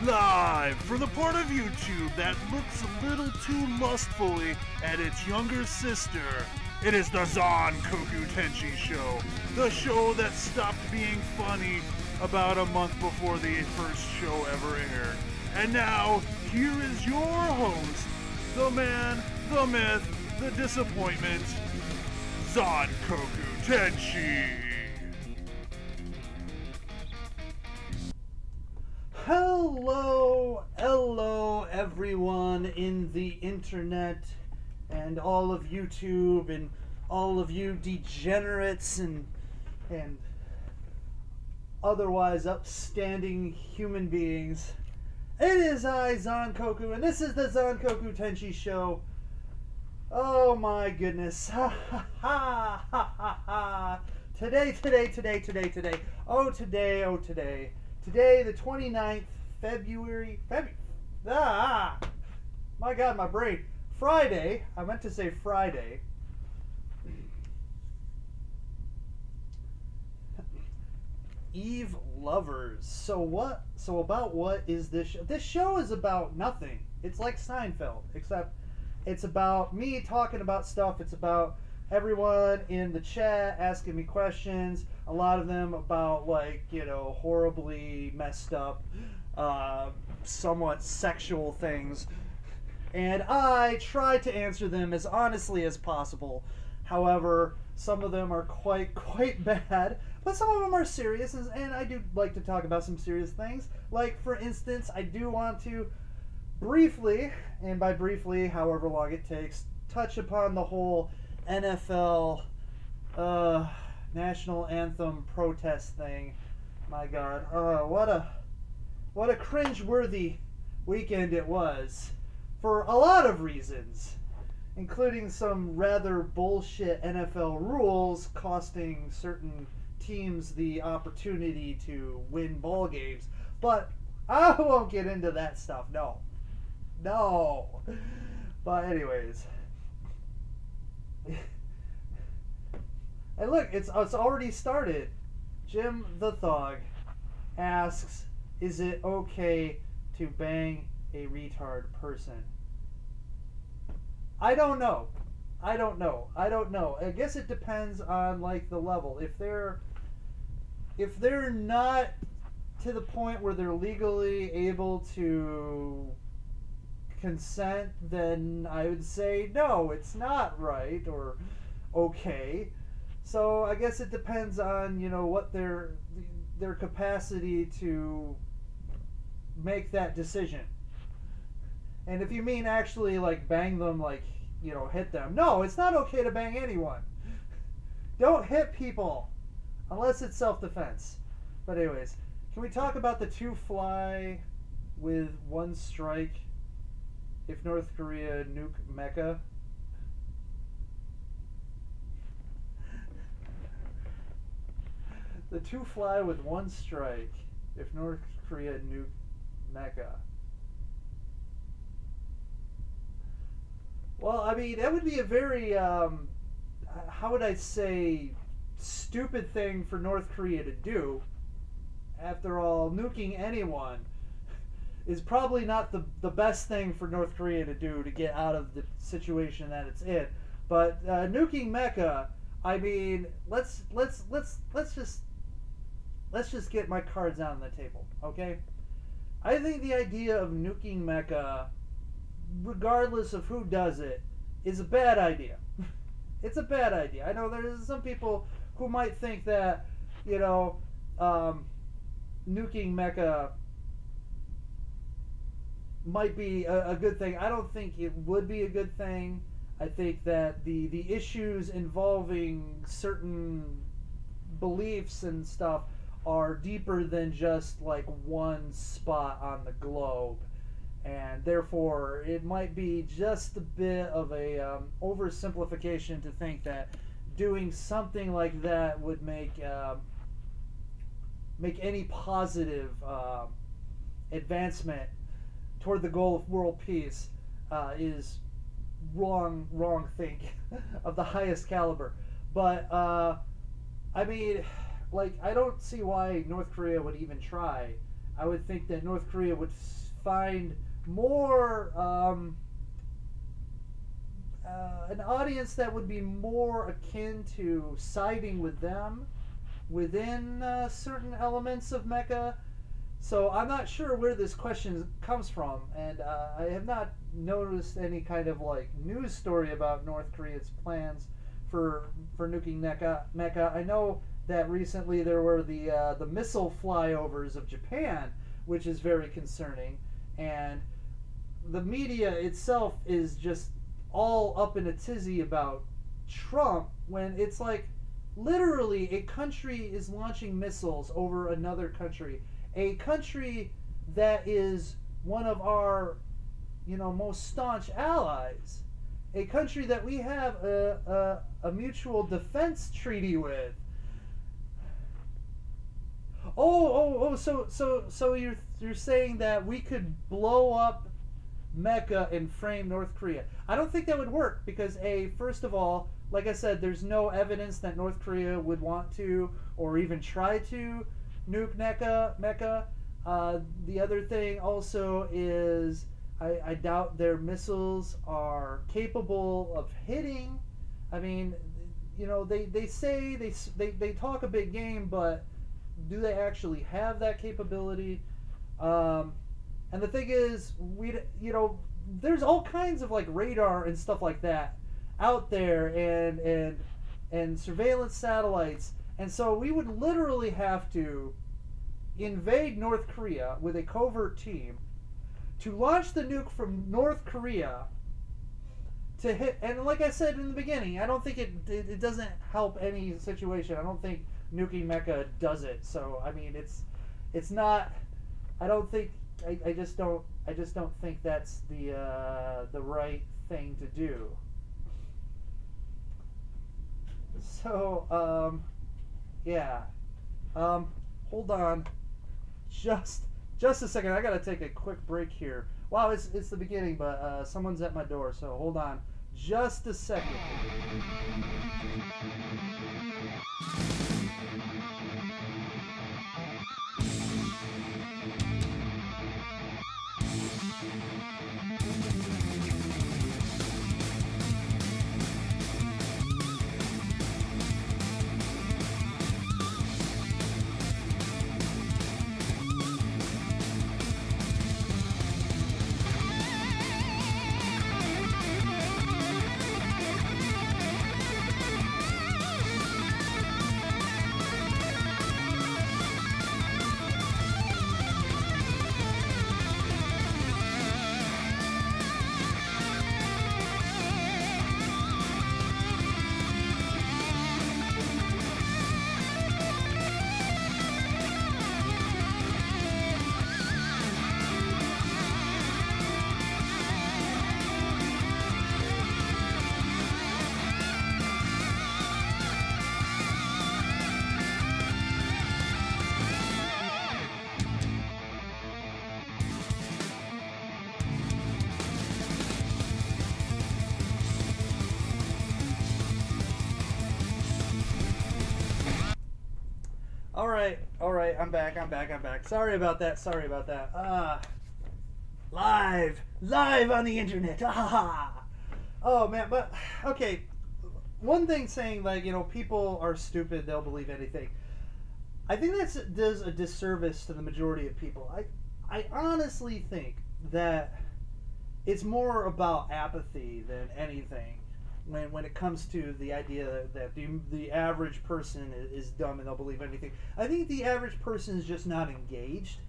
Live from the part of YouTube that looks a little too lustfully at its younger sister, it is the Zankoku Tenshi Show. The show that stopped being funny about a month before the first show ever aired. And now, here is your host, the man, the myth, the disappointment, Zankoku Tenshi. Hello everyone in the internet and all of YouTube and all of you degenerates and otherwise upstanding human beings. It is I, Zankoku, and this is the Zankoku Tenshi Show. Oh my goodness. Ha ha ha ha ha ha. Today. Oh today. Today, the 29th February. My God, my brain. Friday. I meant to say Friday. Eve Lovers. So about what is this show? This show is about nothing. It's like Seinfeld, except it's about me talking about stuff. It's about everyone in the chat asking me questions. A lot of them about, like, you know, horribly messed up, somewhat sexual things. And I try to answer them as honestly as possible. However, some of them are quite bad, but some of them are serious, and I do like to talk about some serious things. Like, for instance, I do want to briefly, and by briefly, however long it takes, touch upon the whole NFL national anthem protest thing. My God, what a cringe-worthy weekend it was for a lot of reasons, including some rather bullshit NFL rules costing certain teams the opportunity to win ball games. But I won't get into that stuff. No. But anyways. And look, it's already started. Jim the Thug asks, is it okay to bang a retard person? I don't know. I guess it depends on, like, the level. If they're not to the point where they're legally able to consent, then I would say no, it's not right or okay. So I guess it depends on, you know, what their capacity to make that decision. And if you mean actually, like, bang them, like, you know, hit them. No, it's not okay to bang anyone. Don't hit people unless it's self-defense. But anyways, can we talk about the two fly with one strike if North Korea nuke Mecca? The two fly with one strike if North Korea nuke Mecca. Well, I mean, that would be a very, how would I say, stupid thing for North Korea to do. After all, nuking anyone is probably not the best thing for North Korea to do to get out of the situation that it's in. But nuking Mecca, I mean, let's just get my cards on the table, okay? I think the idea of nuking Mecca, regardless of who does it, is a bad idea. It's a bad idea. I know there's some people who might think that, you know, nuking Mecca might be a good thing. I don't think it would be a good thing. I think that the issues involving certain beliefs and stuff are deeper than just, like, one spot on the globe, and therefore it might be just a bit of a oversimplification to think that doing something like that would make any positive advancement toward the goal of world peace is wrong thinking of the highest caliber. But I mean, like, I don't see why North Korea would even try I would think that North Korea would find more an audience that would be more akin to siding with them within certain elements of mecha. So I'm not sure where this question comes from, and I have not noticed any kind of like news story about North Korea's plans for nuking mecha. I know that recently there were the missile flyovers of Japan, which is very concerning, and the media itself is just all up in a tizzy about Trump when it's like literally a country is launching missiles over another country, a country that is one of our most staunch allies, a country that we have a mutual defense treaty with. So you're saying that we could blow up Mecha and frame North Korea? I don't think that would work because first of all, like I said, there's no evidence that North Korea would want to or even try to nuke Mecha. The other thing also is I doubt their missiles are capable of hitting. I mean, they say they talk a big game, but do they actually have that capability? And the thing is, there's all kinds of like radar and stuff like that out there, and surveillance satellites, and so we would literally have to invade North Korea with a covert team to launch the nuke from North Korea to hit. And like I said in the beginning, I don't think it doesn't help any situation. I don't think nuking Mecha does it. So I mean, it's not. I don't think. I just don't think that's the right thing to do. So yeah. Hold on. Just a second. I gotta take a quick break here. Wow, it's the beginning, but someone's at my door. So hold on. Just a second. All right, I'm back. Sorry about that. Live on the internet. Oh man, but okay. One thing saying like, people are stupid, they'll believe anything. I think that does a disservice to the majority of people. I honestly think that it's more about apathy than anything. When it comes to the idea that the average person is dumb and they'll believe anything. I think the average person is just not engaged,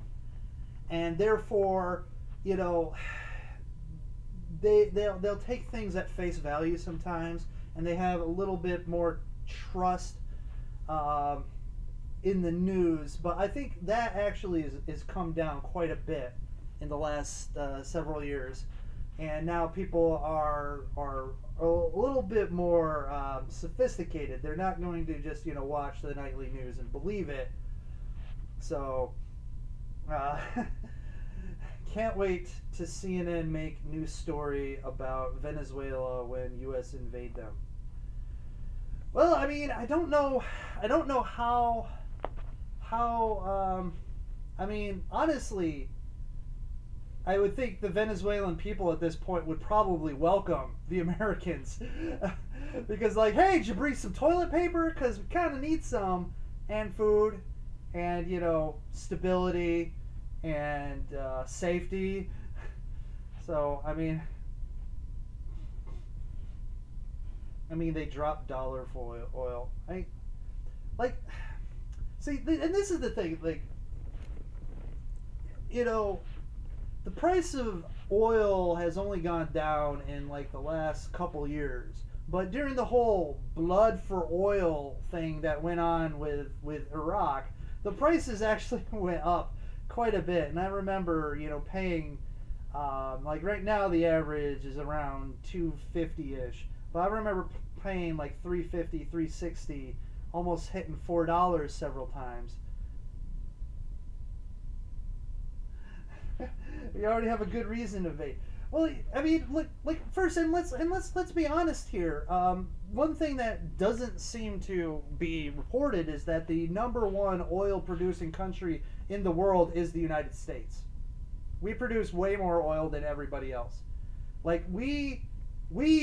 and therefore, they'll take things at face value sometimes, and they have a little bit more trust in the news. But I think that actually is come down quite a bit in the last several years, and now people are a little bit more sophisticated. They're not going to just watch the nightly news and believe it. So can't wait to CNN make news story about Venezuela when U.S. invade them. Well, I mean, I don't know how I mean, honestly, I would think the Venezuelan people at this point would probably welcome the Americans. Because, like, hey, did you bring some toilet paper? Because we kind of need some. And food. And, you know, stability. And safety. So, I mean, they dropped dollar for oil. See, and this is the thing, like, you know, the price of oil has only gone down in like the last couple years, but during the whole blood for oil thing that went on with Iraq, the prices actually went up quite a bit. And I remember, you know, paying like right now the average is around 250-ish, but I remember paying like 350, 360, almost hitting $4 several times. We already have a good reason to vape. Well, I mean, look, like first, and let's be honest here. One thing that doesn't seem to be reported is that the #1 oil producing country in the world is the United States. We produce way more oil than everybody else. Like we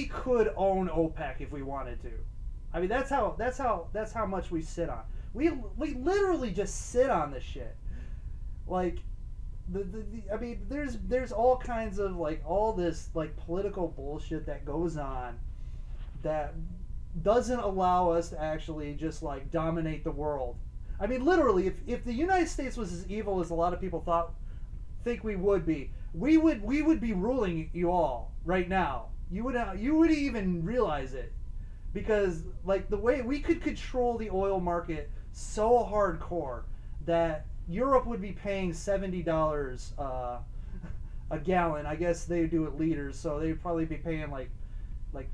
could own OPEC if we wanted to. I mean, that's how much we sit on. We literally just sit on this shit. Like I mean, there's all kinds of like all this like political bullshit that goes on that doesn't allow us to actually just like dominate the world. I mean, literally, if the United States was as evil as a lot of people think we would be, we would be ruling you all right now. You would even realize it, because like the way we could control the oil market so hardcore that Europe would be paying $70 a gallon. I guess they do it liters, so they'd probably be paying like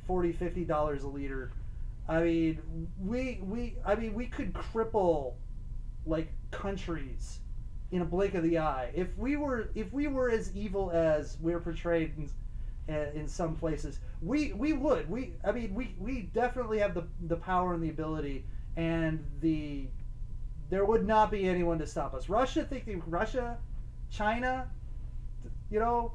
$40-50 a liter. I mean, we could cripple like countries in a blink of the eye if we were as evil as we're portrayed in some places. We would. We definitely have the power and the ability, and there would not be anyone to stop us. Russia, China, you know,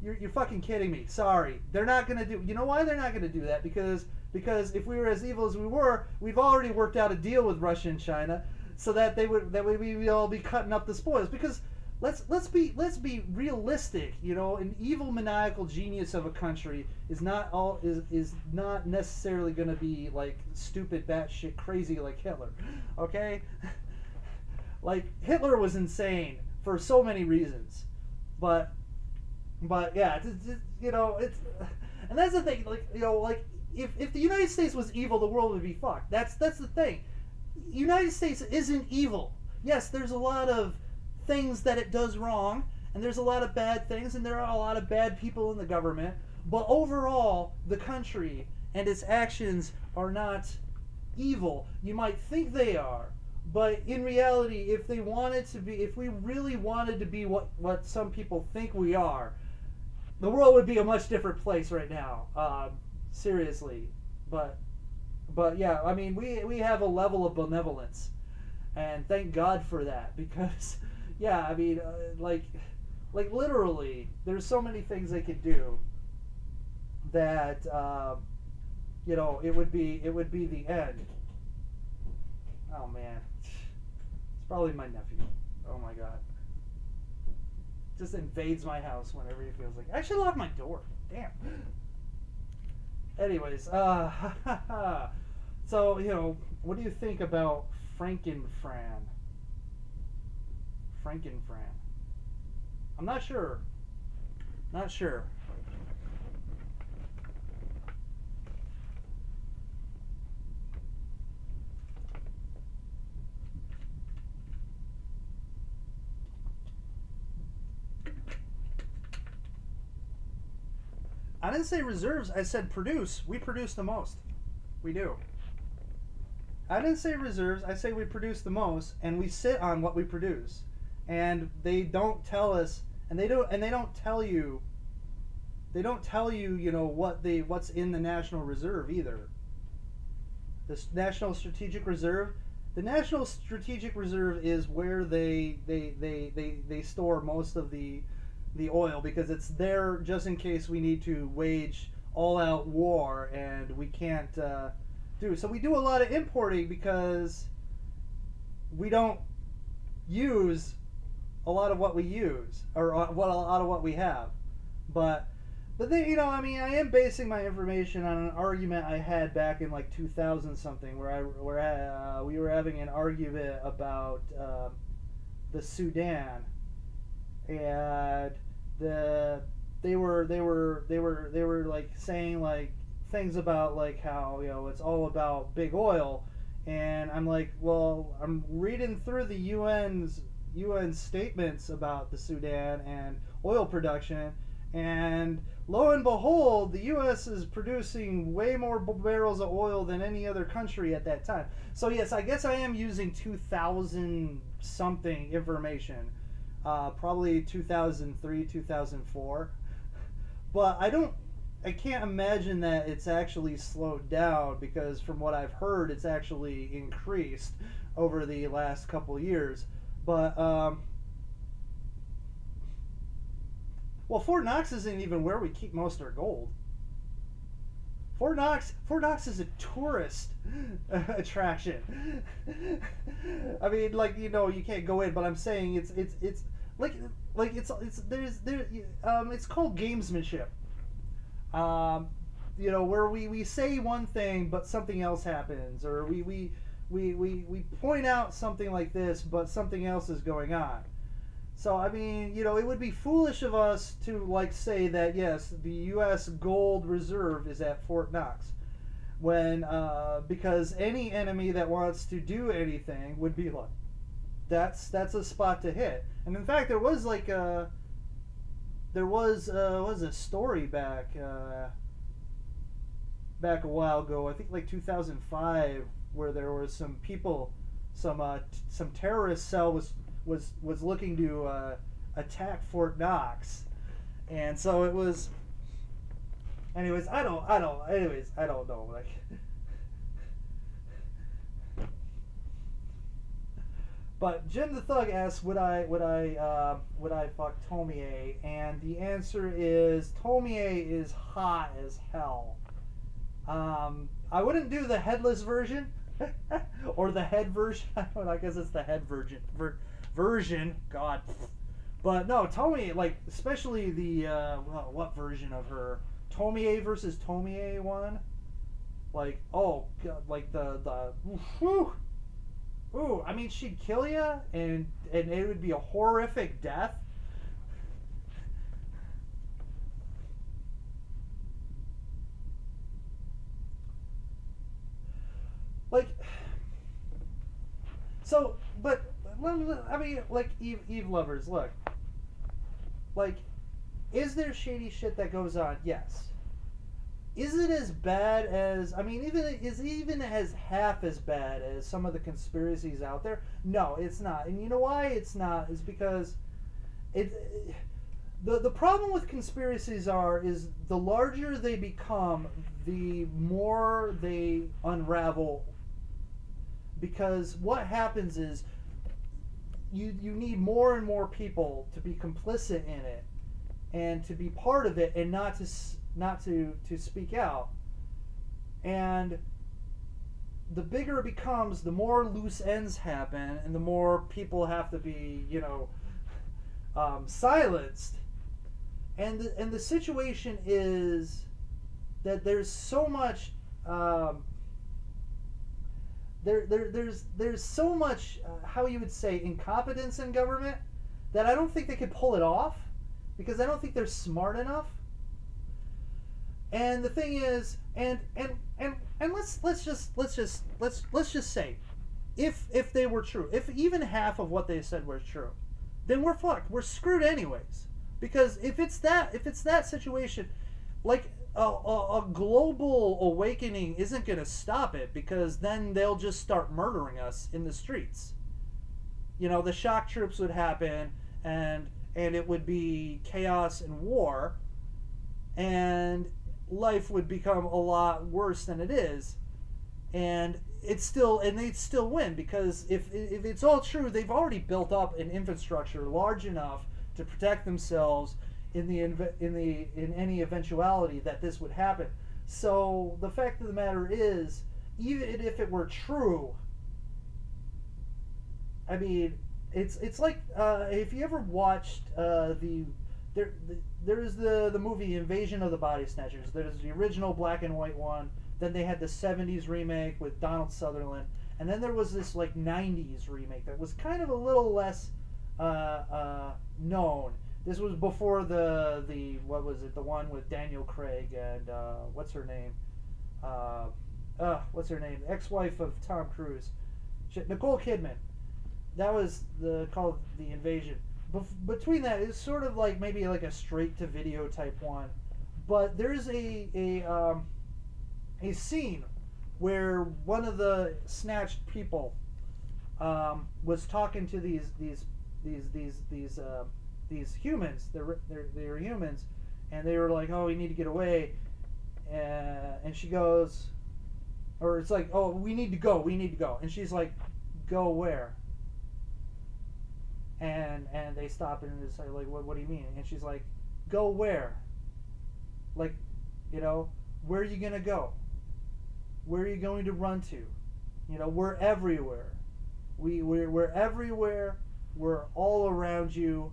you're fucking kidding me. Sorry, they're not gonna do. You know why they're not gonna do that? Because if we were as evil as we were, we've already worked out a deal with Russia and China, so that we'd all be cutting up the spoils. Because let's be realistic. You know, an evil maniacal genius of a country is not necessarily going to be like stupid batshit crazy like Hitler. Okay, like Hitler was insane for so many reasons, but yeah, you know, it's, and that's the thing. Like, you know, like if the United States was evil, the world would be fucked. That's the thing. United States isn't evil. Yes, there's a lot of things that it does wrong, and there's a lot of bad things, and there are a lot of bad people in the government, but overall the country and its actions are not evil. You might think they are, but in reality, if we really wanted to be what some people think we are, the world would be a much different place right now. Seriously. But yeah, I mean, we have a level of benevolence, and thank God for that, because yeah, I mean, like literally, there's so many things they could do that you know, it would be the end. Oh man, it's probably my nephew. Oh my God, just invades my house whenever he feels like. I should lock my door. Damn. Anyways, so you know, what do you think about Frankenfran? I'm not sure. Not sure. I didn't say reserves, I said produce. We produce the most. We do. I didn't say reserves, I say we produce the most, and we sit on what we produce. And they don't tell us, and they don't tell you, you know, what's in the National Reserve either. This National Strategic Reserve, the National Strategic Reserve is where they store most of the oil, because it's there just in case we need to wage all out war and we can't do. So we do a lot of importing because we don't use a lot of what we use, or a lot of what we have. But then, I mean, I am basing my information on an argument I had back in like 2000 something, where we were having an argument about the Sudan, and they were like saying like things about like how it's all about big oil, and I'm like, well, I'm reading through the UN statements about the Sudan and oil production, and lo and behold, the U.S. is producing way more barrels of oil than any other country at that time. So yes, I guess I am using 2000 something information, probably 2003, 2004. But I can't imagine that it's actually slowed down, because from what I've heard, it's actually increased over the last couple years. But well, Fort Knox isn't even where we keep most of our gold. Fort Knox is a tourist attraction. I mean, like, you can't go in, but I'm saying it's called gamesmanship. Where we say one thing but something else happens, or we point out something like this but something else is going on. So, I mean, it would be foolish of us to, like, say that, yes, the U.S. gold reserve is at Fort Knox, when, because any enemy that wants to do anything would be like, that's a spot to hit. And in fact, there was a story back a while ago, I think like 2005, where there was some people, some terrorist cell was looking to attack Fort Knox, and so it was. Anyways, I don't know. Like, but Jim the Thug asks, would I fuck Tomie? And the answer is Tomie is hot as hell. I wouldn't do the headless version or the head version. I guess it's the head version. God. But no, Tomie, like, especially the what version of her? Tomie versus Tomie one? Like, oh God, like the whew. Ooh, I mean, she'd kill you, and it would be a horrific death. Like, so, but I mean, like, Eve lovers, look. Like, is there shady shit that goes on? Yes. Is it as bad as, I mean, even as half as bad as some of the conspiracies out there? No, it's not. And you know why it's not? Is because the problem with conspiracies is the larger they become, the more they unravel. Because what happens is you need more and more people to be complicit in it and to be part of it, and not to speak out. And the bigger it becomes, the more loose ends happen, and the more people have to be, silenced. And the situation is that there's so much there's so much how you would say incompetence in government, that I don't think they could pull it off, because I don't think they're smart enough. And the thing is, and let's just say, if they were true, if even half of what they said was true, then we're fucked. We're screwed anyways. Because if it's that situation, like a global awakening isn't going to stop it, because then they'll just start murdering us in the streets. The shock troops would happen, and it would be chaos and war, and life would become a lot worse than it is. and they'd still win, because if it's all true, they've already built up an infrastructure large enough to protect themselves in any eventuality that this would happen. So the fact of the matter is, even if it were true, I mean, it's like if you ever watched there's the movie Invasion of the Body Snatchers. There's the original black and white one. Then they had the 70s remake with Donald Sutherland. And then there was this like 90s remake that was kind of a little less known. This was before the what was it? The one with Daniel Craig and what's her name? What's her name? Ex-wife of Tom Cruise, Nicole Kidman. That was called The Invasion. Between that, it's sort of like maybe like a straight-to-video type one. But there's a scene where one of the snatched people was talking to these humans. They're humans, and they were like, "Oh, we need to get away," and she goes, or it's like, "Oh, we need to go," and she's like, "Go where?" And they stop and they say, like, what do you mean? And she's like, "Go where? Like, where are you gonna go? Where are you going to run to? We're everywhere. We're everywhere. We're all around you.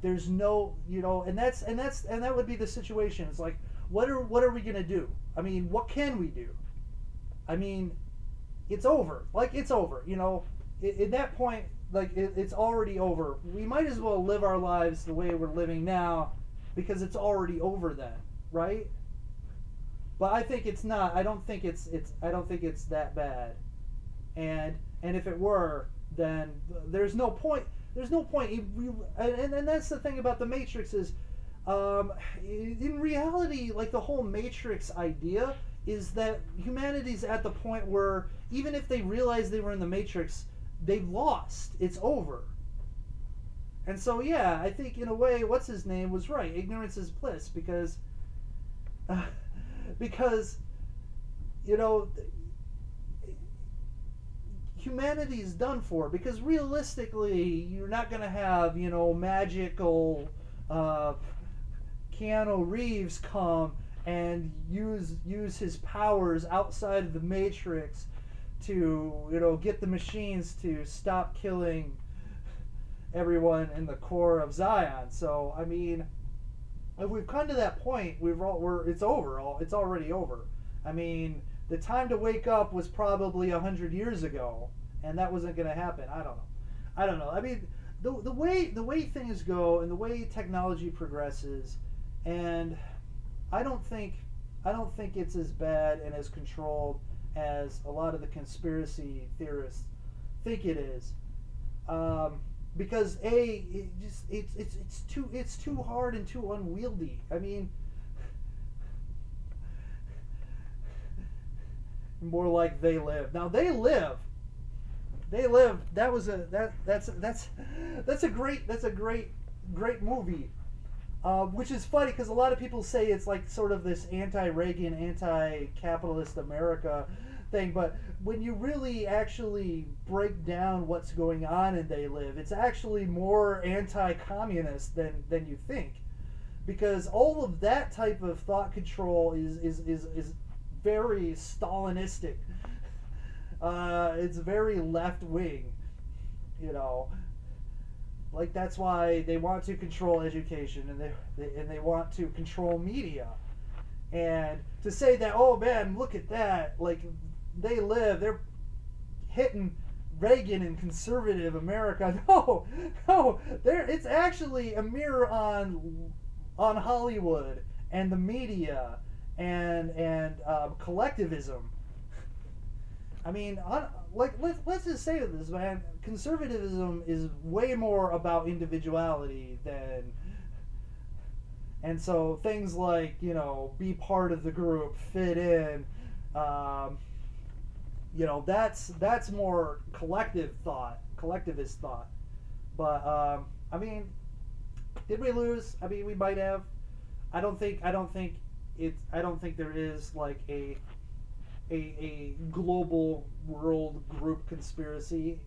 There's no, and that would be the situation. It's like, what are we gonna do? I mean, what can we do? I mean, it's over. Like, it's over. At that point, like, it's already over. We might as well live our lives the way we're living now, because it's already over then, right? But I think it's not. I don't think it's that bad. And if it were, then there's no point. There's no point. And that's the thing about the Matrix is, in reality, like, the whole Matrix idea is that humanity's at the point where even if they realize they were in the Matrix, they've lost. It's over. And so, yeah, I think in a way, what's his name was right. Ignorance is bliss, because humanity's done for. Because realistically, you're not going to have magical Keanu Reeves come and use his powers outside of the Matrix to get the machines to stop killing everyone in the core of Zion. So I mean, if we've come to that point, it's over. It's already over. I mean, the time to wake up was probably 100 years ago, and that wasn't going to happen. I don't know. I mean, the way things go and the way technology progresses, and I don't think it's as bad and as controlled as a lot of the conspiracy theorists think it is, because it's too hard and too unwieldy. I mean, more like They Live. Now They Live. That's a great movie. Which is funny because a lot of people say it's like sort of this anti-Reagan, anti-capitalist America thing, but when you really actually break down what's going on in They Live, it's actually more anti-communist than you think, because all of that type of thought control is very Stalinistic. It's very left-wing, Like, that's why they want to control education, and they want to control media. And to say that, oh man, look at that, like, they're hitting Reagan and conservative America. No, it's actually a mirror on Hollywood and the media and collectivism. I mean, let's just say this, man. Conservatism is way more about individuality than, and so things like be part of the group, fit in, that's more collectivist thought. But I mean, did we lose? I mean, we might have. I don't think there is like a global world group conspiracy.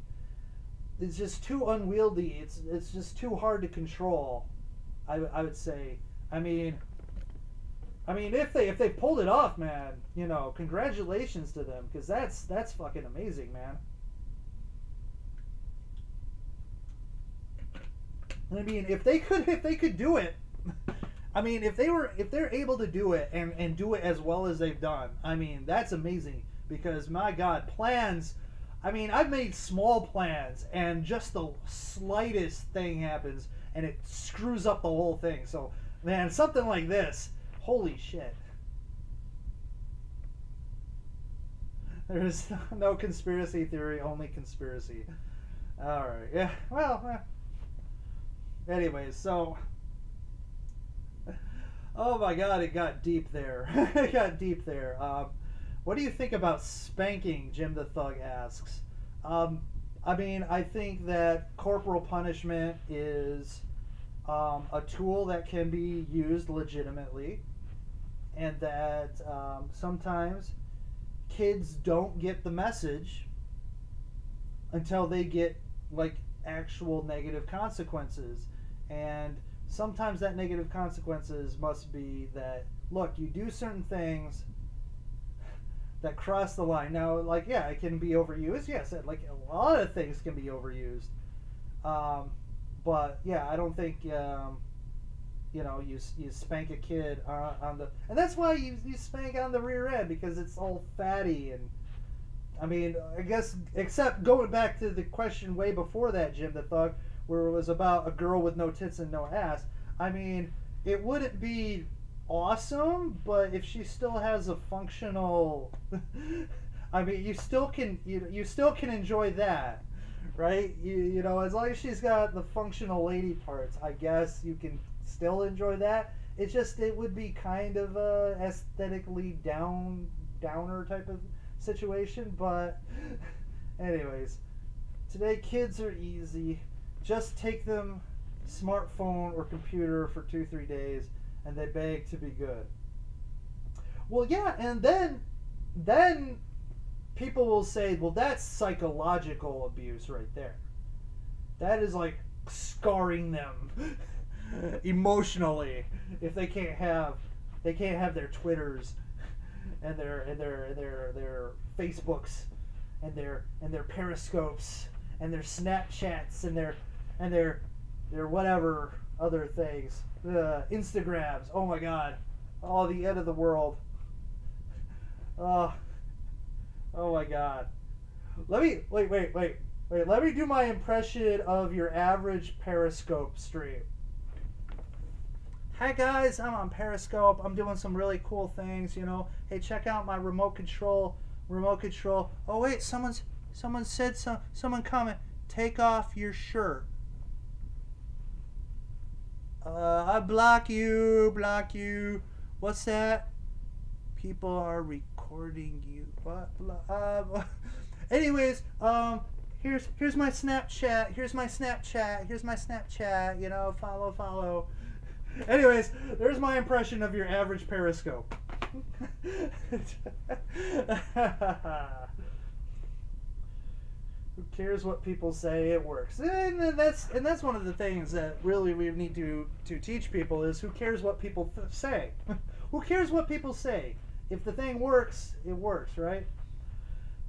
It's just too unwieldy. It's just too hard to control. I would say. I mean, if they pulled it off, man, you know, congratulations to them, because that's fucking amazing, man. I mean, if they could do it, I mean, if they're able to do it and do it as well as they've done, I mean, that's amazing. Because my God, plans. I mean, I've made small plans, and just the slightest thing happens, and it screws up the whole thing. So, man, something like this, holy shit. There's no conspiracy theory, only conspiracy. All right, yeah. Well. Anyways, so. Oh my God, it got deep there. It got deep there. What do you think about spanking? Jim the Thug asks. I mean, I think that corporal punishment is a tool that can be used legitimately, and that sometimes kids don't get the message until they get like actual negative consequences. And sometimes that negative consequences must be that, look, you do certain things that cross the line. Now, like, yeah, it can be overused. Yes, like a lot of things can be overused. But yeah, I don't think you know, you spank a kid on the, and that's why you spank on the rear end, because it's all fatty. And I mean, I guess, except going back to the question way before that, Jim the Thug, where it was about a girl with no tits and no ass. I mean, it wouldn't be awesome, but if she still has a functional, I mean, you still can enjoy that, right? You know, as long as she's got the functional lady parts, I guess you can still enjoy that. It's just, it would be kind of a aesthetically downer type of situation. But anyways, today kids are easy. Just take them smartphone or computer for 2-3 days, and they beg to be good. Well, yeah, and then people will say, well, that's psychological abuse right there. That is like scarring them emotionally if they can't have their Twitters and their Facebooks and their Periscopes and their Snapchats and their whatever other things, Instagrams. Oh my God, oh, the end of the world. Oh my God. Let me wait. Let me do my impression of your average Periscope stream. Hi guys, I'm on Periscope. I'm doing some really cool things, you know. Hey, check out my remote control. Oh wait, someone comment. Take off your shirt. I block you. What's that? People are recording you. What? Anyways, here's my Snapchat. Here's my Snapchat. You know, follow. Anyways, there's my impression of your average Periscope. Who cares what people say? It works, and that's one of the things that really we need to teach people is who cares what people say. Who cares what people say? If the thing works, it works, right?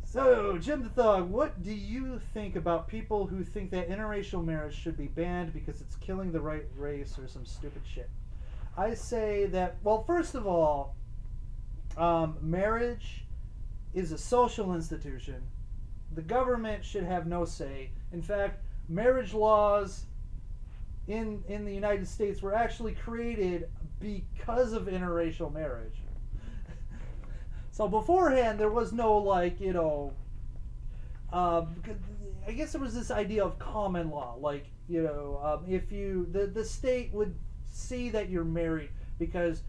So, Jim the Thug, what do you think about people who think that interracial marriage should be banned because it's killing the right race or some stupid shit? I say that, well, first of all, marriage is a social institution. The government should have no say. In fact, marriage laws in the United States were actually created because of interracial marriage. So beforehand, there was no, like, you know, I guess there was this idea of common law. Like, you know, if you, the state would see that you're married because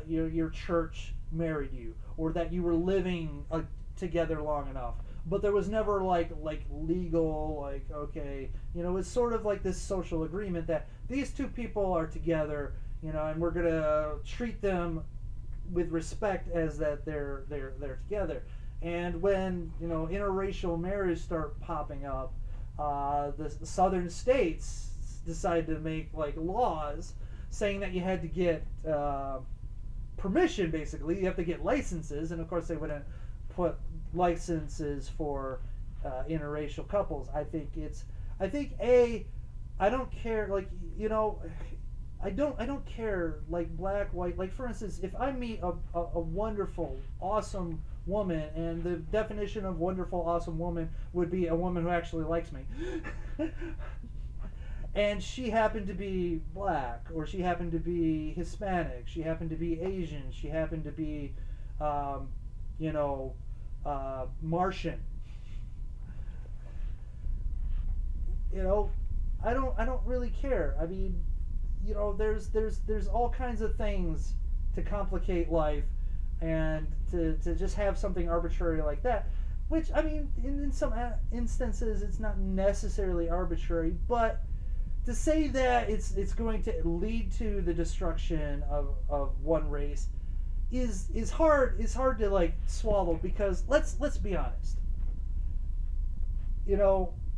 your church married you, or that you were living together long enough. But there was never like legal, like, okay, you know, it's sort of like this social agreement that these two people are together, you know, and we're gonna treat them with respect as that they're together. And when interracial marriage start popping up, the southern states decided to make like laws saying that you had to get permission. Basically, you have to get licenses, and of course they wouldn't put licenses for interracial couples. I think I don't care, like, I don't care, like, black, white. Like, for instance, if I meet a wonderful, awesome woman, and the definition of wonderful, awesome woman would be a woman who actually likes me, and she happened to be black, or she happened to be Hispanic, she happened to be Asian, she happened to be, Martian. I don't really care. I mean, there's all kinds of things to complicate life, and to just have something arbitrary like that, which, I mean, in some instances it's not necessarily arbitrary, but to say that it's going to lead to the destruction of one race is hard to like swallow, because let's be honest.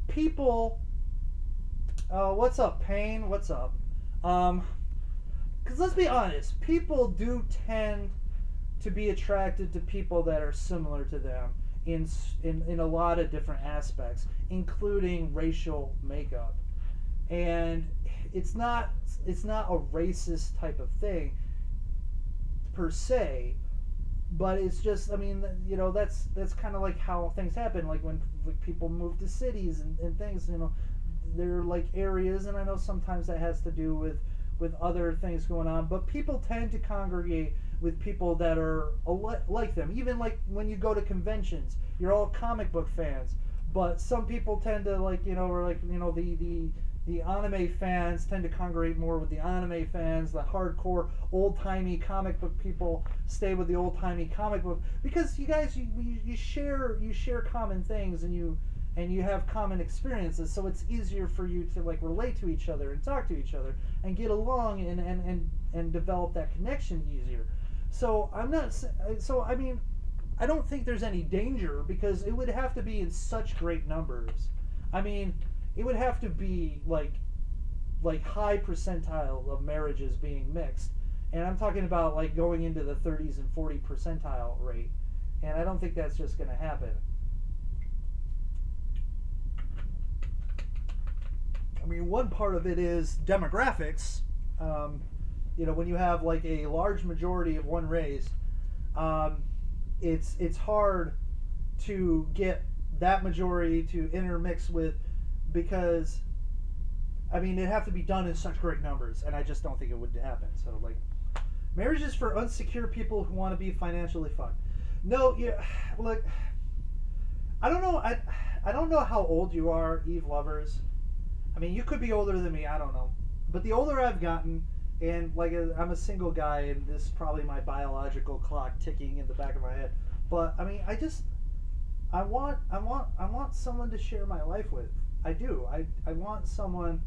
People. What's up, Payne? What's up? Because let's be honest, people do tend to be attracted to people that are similar to them in a lot of different aspects, including racial makeup. And it's not a racist type of thing per se, but it's just, I mean, that's kind of like how things happen. Like when people move to cities and things, they're like areas, and I know sometimes that has to do with other things going on, but people tend to congregate with people that are like them. Even like when you go to conventions, you're all comic book fans, but some people tend to the anime fans tend to congregate more with the anime fans. The hardcore old-timey comic book people stay with the old-timey comic book, because you guys you share common things, and you have common experiences, so it's easier for you to like relate to each other and talk to each other and get along and develop that connection easier. So I mean, I don't think there's any danger, because it would have to be in such great numbers. I mean, it would have to be like high percentile of marriages being mixed, and I'm talking about like going into the 30s and 40 percentile rate, and I don't think that's just going to happen. I mean, one part of it is demographics. When you have like a large majority of one race, it's hard to get that majority to intermix with, because, I mean, it'd have to be done in such great numbers, and I just don't think it would happen. So, like, marriage is for unsecure people who want to be financially fucked. No, yeah, look, I don't know. I don't know how old you are, Eve Lovers. I mean, you could be older than me, I don't know. But the older I've gotten, and like I'm a single guy, and this is probably my biological clock ticking in the back of my head. But I mean, I want someone to share my life with. I do. I want someone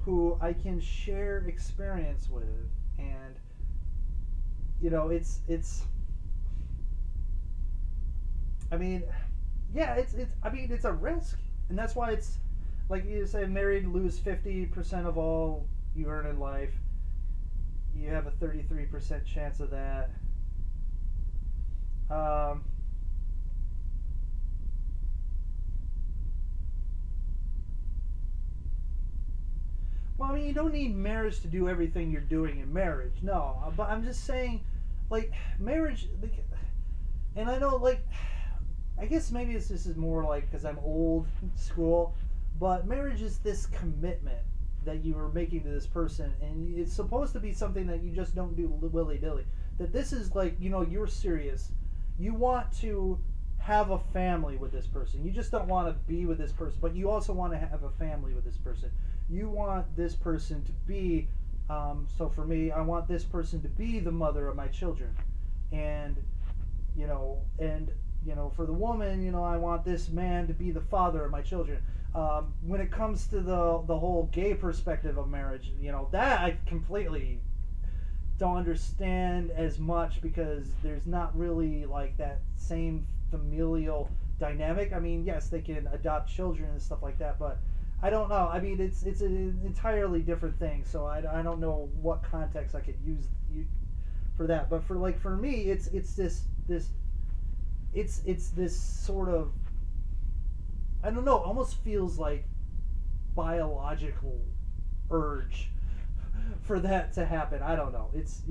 who I can share experience with, and it's I mean, yeah, it's a risk, and that's why it's like you say, married, lose 50% of all you earn in life. You have a 33% chance of that. Well, I mean, you don't need marriage to do everything you're doing in marriage. No, but I'm just saying, like, marriage, and I know, like, I guess maybe this is more like because I'm old school, but marriage is this commitment that you are making to this person, and it's supposed to be something that you just don't do willy-nilly. That this is like, you're serious. You want to have a family with this person. You just don't want to be with this person, but you also want to have a family with this person. You want this person to be, so for me, I want this person to be the mother of my children. And, for the woman, I want this man to be the father of my children. When it comes to the whole gay perspective of marriage, that I completely don't understand as much because there's not really like that same familial dynamic. I mean, yes, they can adopt children and stuff like that, but I don't know. I mean, it's an entirely different thing. So I don't know what context I could use for that. But for me, it's this sort of, I don't know, almost feels like biological urge for that to happen. I don't know. It's,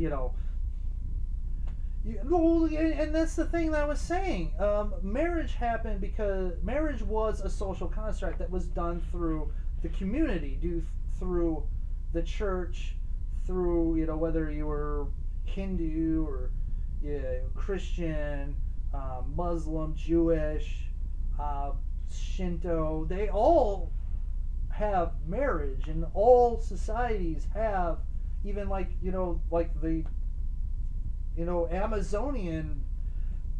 and that's the thing that I was saying. Marriage happened because marriage was a social construct that was done through the community, through the church, through, whether you were Hindu or Christian, Muslim, Jewish, Shinto. They all have marriage, and all societies have, even like the Amazonian,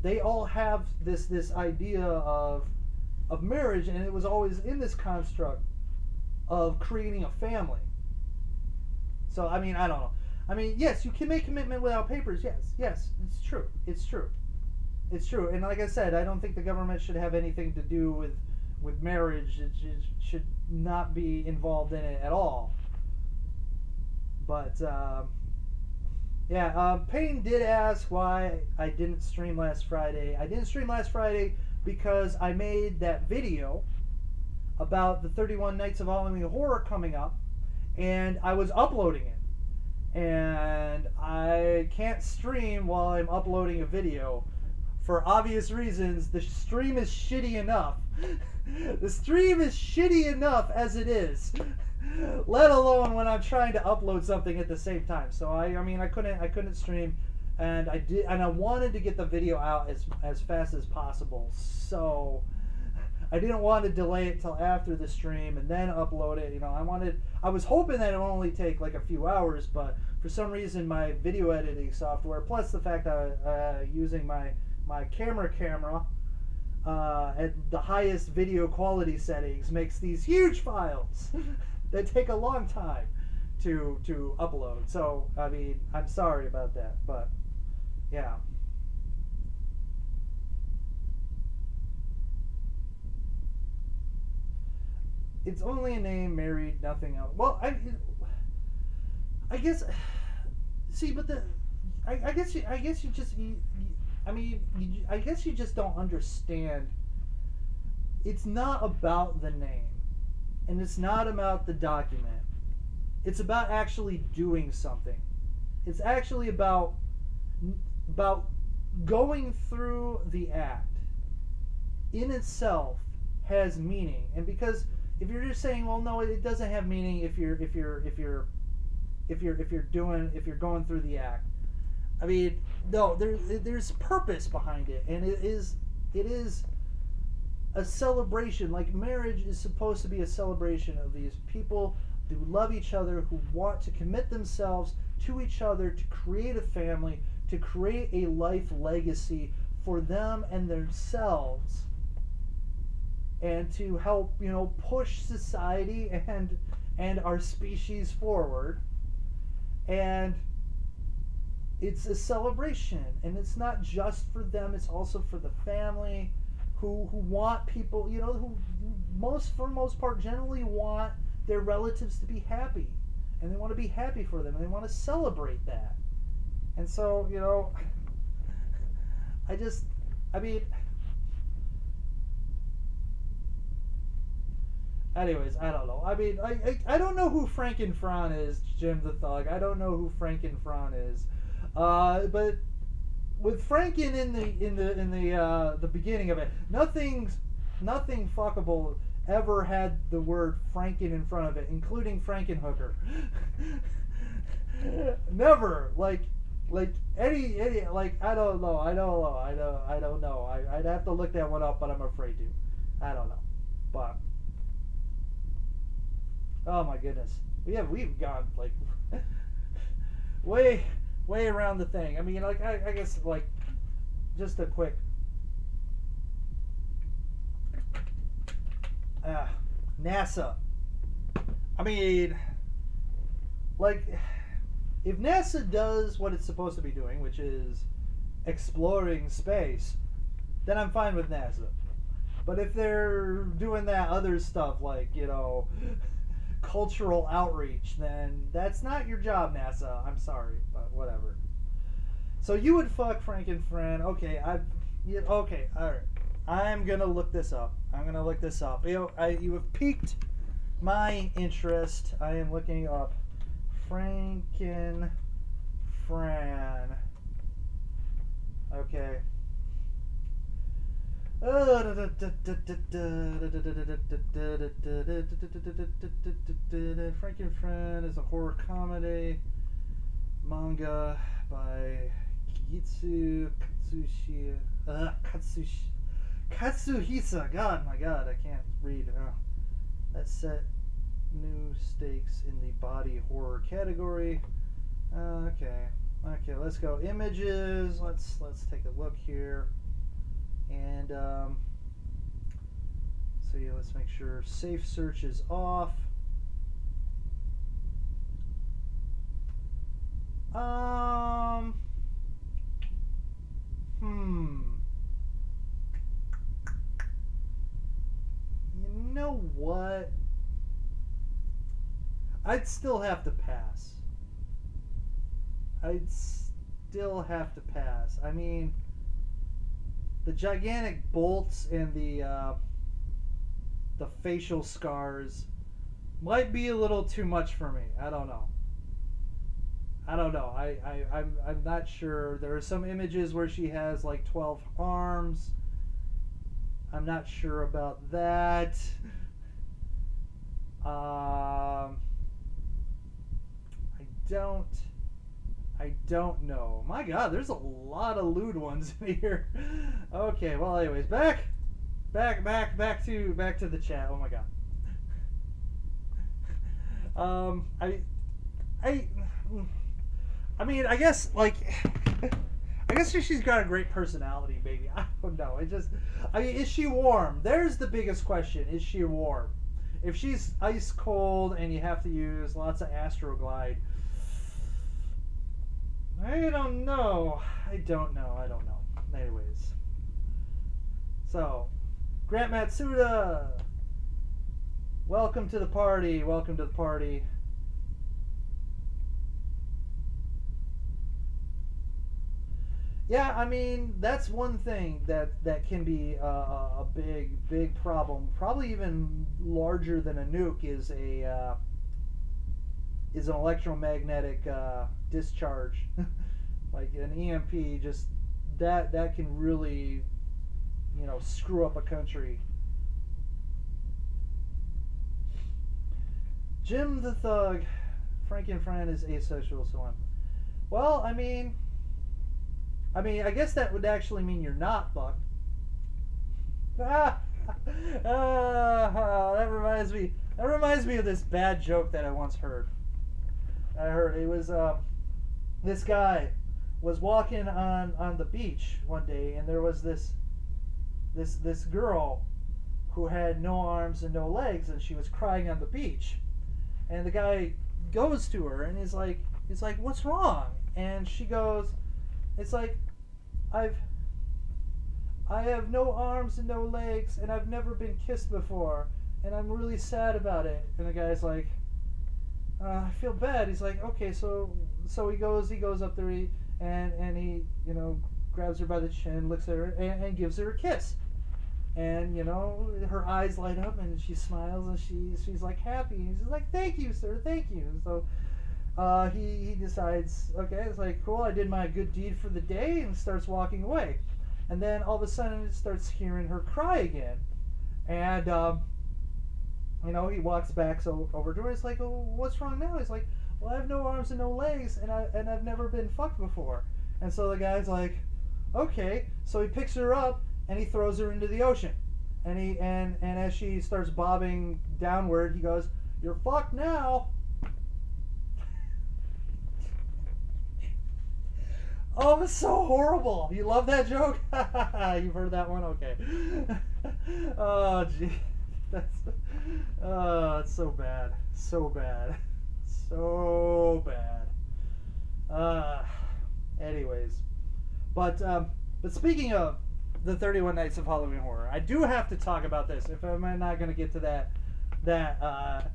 they all have this idea of marriage, and it was always in this construct of creating a family. So I mean, I don't know. I mean, yes, you can make commitment without papers. Yes, it's true. And like I said, I don't think the government should have anything to do with marriage. It should not be involved in it at all. But Payne did ask why I didn't stream last Friday. I didn't stream last Friday because I made that video about the 31 Nights of Halloween Horror coming up, and I was uploading it. And I can't stream while I'm uploading a video for obvious reasons. The stream is shitty enough. The stream is shitty enough as it is, let alone when I'm trying to upload something at the same time. So I couldn't stream, and I wanted to get the video out as fast as possible. So I didn't want to delay it till after the stream and then upload it. I was hoping that it would only take like a few hours, but for some reason my video editing software, plus the fact that using my camera at the highest video quality settings, makes these huge files that take a long time to upload. So I mean, I'm sorry about that, but yeah. It's only a name, married, nothing else. Well, I guess. See, but I guess you just. I guess you just don't understand. It's not about the name, and it's not about the document. It's about actually doing something. It's actually about going through the act. In itself has meaning, and because if you're just saying, well, no, it doesn't have meaning if you're going through the act. I mean, no, there's purpose behind it, and it is a celebration. Like, marriage is supposed to be a celebration of these people who love each other, who want to commit themselves to each other, to create a family, to create a life legacy for them and themselves, and to help, push society and our species forward. And it's a celebration, and it's not just for them, it's also for the family who want people, who for the most part generally want their relatives to be happy, and they want to be happy for them, and they want to celebrate that. And so, anyways, I don't know. I mean, I don't know who Frankenfran is, Jim the Thug. I don't know who Frankenfran is. But with Franken in the beginning of it, nothing fuckable ever had the word Franken in front of it, including Frankenhooker. Never, like any I don't know. I'd have to look that one up, but I'm afraid to. I don't know, but oh my goodness, we've gone like way around the thing. I mean, like I guess like just a quick NASA. I mean, like if NASA does what it's supposed to be doing, which is exploring space, then I'm fine with NASA. But if they're doing that other stuff, like, you know, cultural outreach, then that's not your job, NASA. I'm sorry, but whatever. So you would fuck Frank and Fran. Okay, okay, all right. I'm gonna look this up. You know, you have piqued my interest. I am looking up Frank and Fran. Okay. Frank and Fran is a horror comedy manga by Katsuhisa. God, my God, I can't read. That set new stakes in the body horror category. Okay, let's go images. Let's take a look here, and so yeah, let's make sure safe search is off. You know what? I'd still have to pass. I mean, the gigantic bolts and the facial scars might be a little too much for me. I don't know. I'm not sure. There are some images where she has like 12 arms. I'm not sure about that. I don't know. My God, there's a lot of lewd ones in here. Okay, well, anyways, back to the chat. Oh my God. I mean, I guess she's got a great personality, maybe. I don't know. Is she warm? There's the biggest question. Is she warm? If she's ice cold and you have to use lots of Astroglide, I don't know. Anyways. So, Grant Matsuda, welcome to the party. Yeah, I mean, that's one thing that can be a big problem. Probably even larger than a nuke is an electromagnetic discharge, like an EMP. Just that can really, you know, screw up a country. Jim the Thug, Frank and Fran is asexual, so on. Well, I mean, I guess that would actually mean you're not fucked. That reminds me of this bad joke that I once heard. It was this guy was walking on the beach one day, and there was this girl who had no arms and no legs, and she was crying on the beach. And the guy goes to her and he's like, "What's wrong?" And she goes, "It's like, I have no arms and no legs, and I've never been kissed before, and I'm really sad about it." And the guy's like, "I feel bad." He's like, "Okay, so he goes up there, and he, you know, grabs her by the chin, looks at her, and gives her a kiss. And, you know, her eyes light up, and she smiles, and she's like happy. And she's like, "Thank you, sir, thank you." And so he decides, okay, it's like, cool, I did my good deed for the day, and starts walking away. And then all of a sudden, it starts hearing her cry again. And, you know, he walks back over to her. It's like, "Oh, what's wrong now?" He's like, "Well, I have no arms and no legs, and I've never been fucked before." And so the guy's like, "Okay." So he picks her up and he throws her into the ocean. And as she starts bobbing downward, he goes, "You're fucked now." Oh, it's so horrible. You love that joke? You've heard that one? Okay. Oh, gee. It's so bad. So bad. So bad. Uh, anyways, but speaking of the 31 Nights of Halloween Horror, I do have to talk about this. If I'm not going to get to that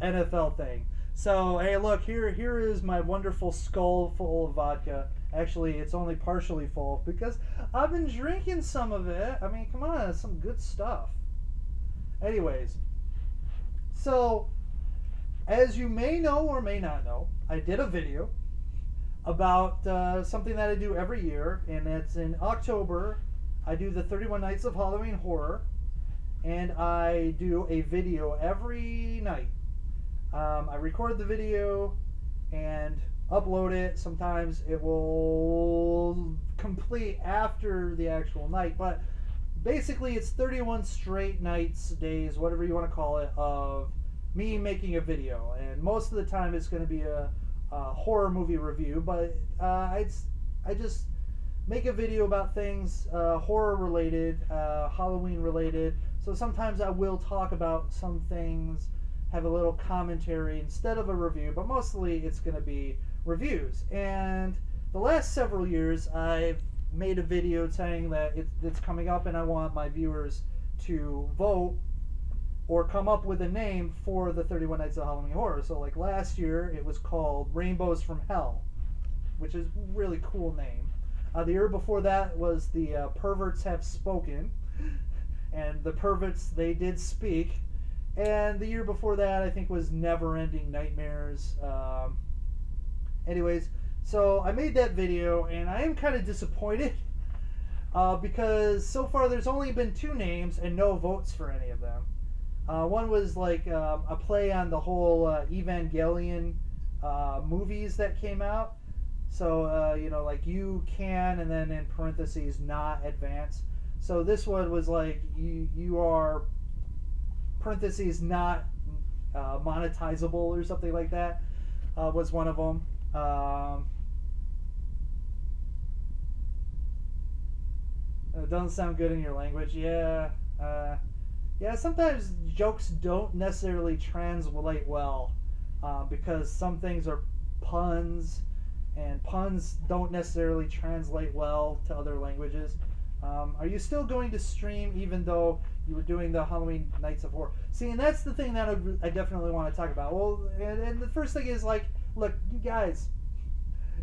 NFL thing. So hey, look here is my wonderful skull full of vodka. Actually, it's only partially full because I've been drinking some of it. I mean, come on, it's some good stuff. Anyways, so as you may know or may not know, I did a video about something that I do every year, and it's in October. I do the 31 Nights of Halloween Horror, and I do a video every night. I record the video and upload it. Sometimes it will complete after the actual night, but basically it's 31 straight nights, days, whatever you want to call it, of me making a video. And most of the time it's going to be a horror movie review, but I just make a video about things horror related, Halloween related. So sometimes I will talk about some things, have a little commentary instead of a review, but mostly it's going to be reviews. And the last several years I've made a video saying that it's coming up and I want my viewers to vote or come up with a name for the 31 Nights of Halloween Horror. So like last year it was called Rainbows from Hell, which is a really cool name. The year before that was the Perverts Have Spoken, and the perverts, they did speak. And the year before that I think was Never Ending Nightmares. Anyways, so I made that video and I am kind of disappointed because so far there's only been 2 names and no votes for any of them. One was like a play on the whole Evangelion movies that came out. So, you know, like you can, and then in parentheses, not advance. So this one was like you are, parentheses, not monetizable or something like that, was one of them. It doesn't sound good in your language. Yeah. Yeah, sometimes jokes don't necessarily translate well because some things are puns, and puns don't necessarily translate well to other languages. Are you still going to stream even though you were doing the Halloween Nights of Horror? See, and that's the thing that I definitely want to talk about. Well, and the first thing is, like, look, you guys,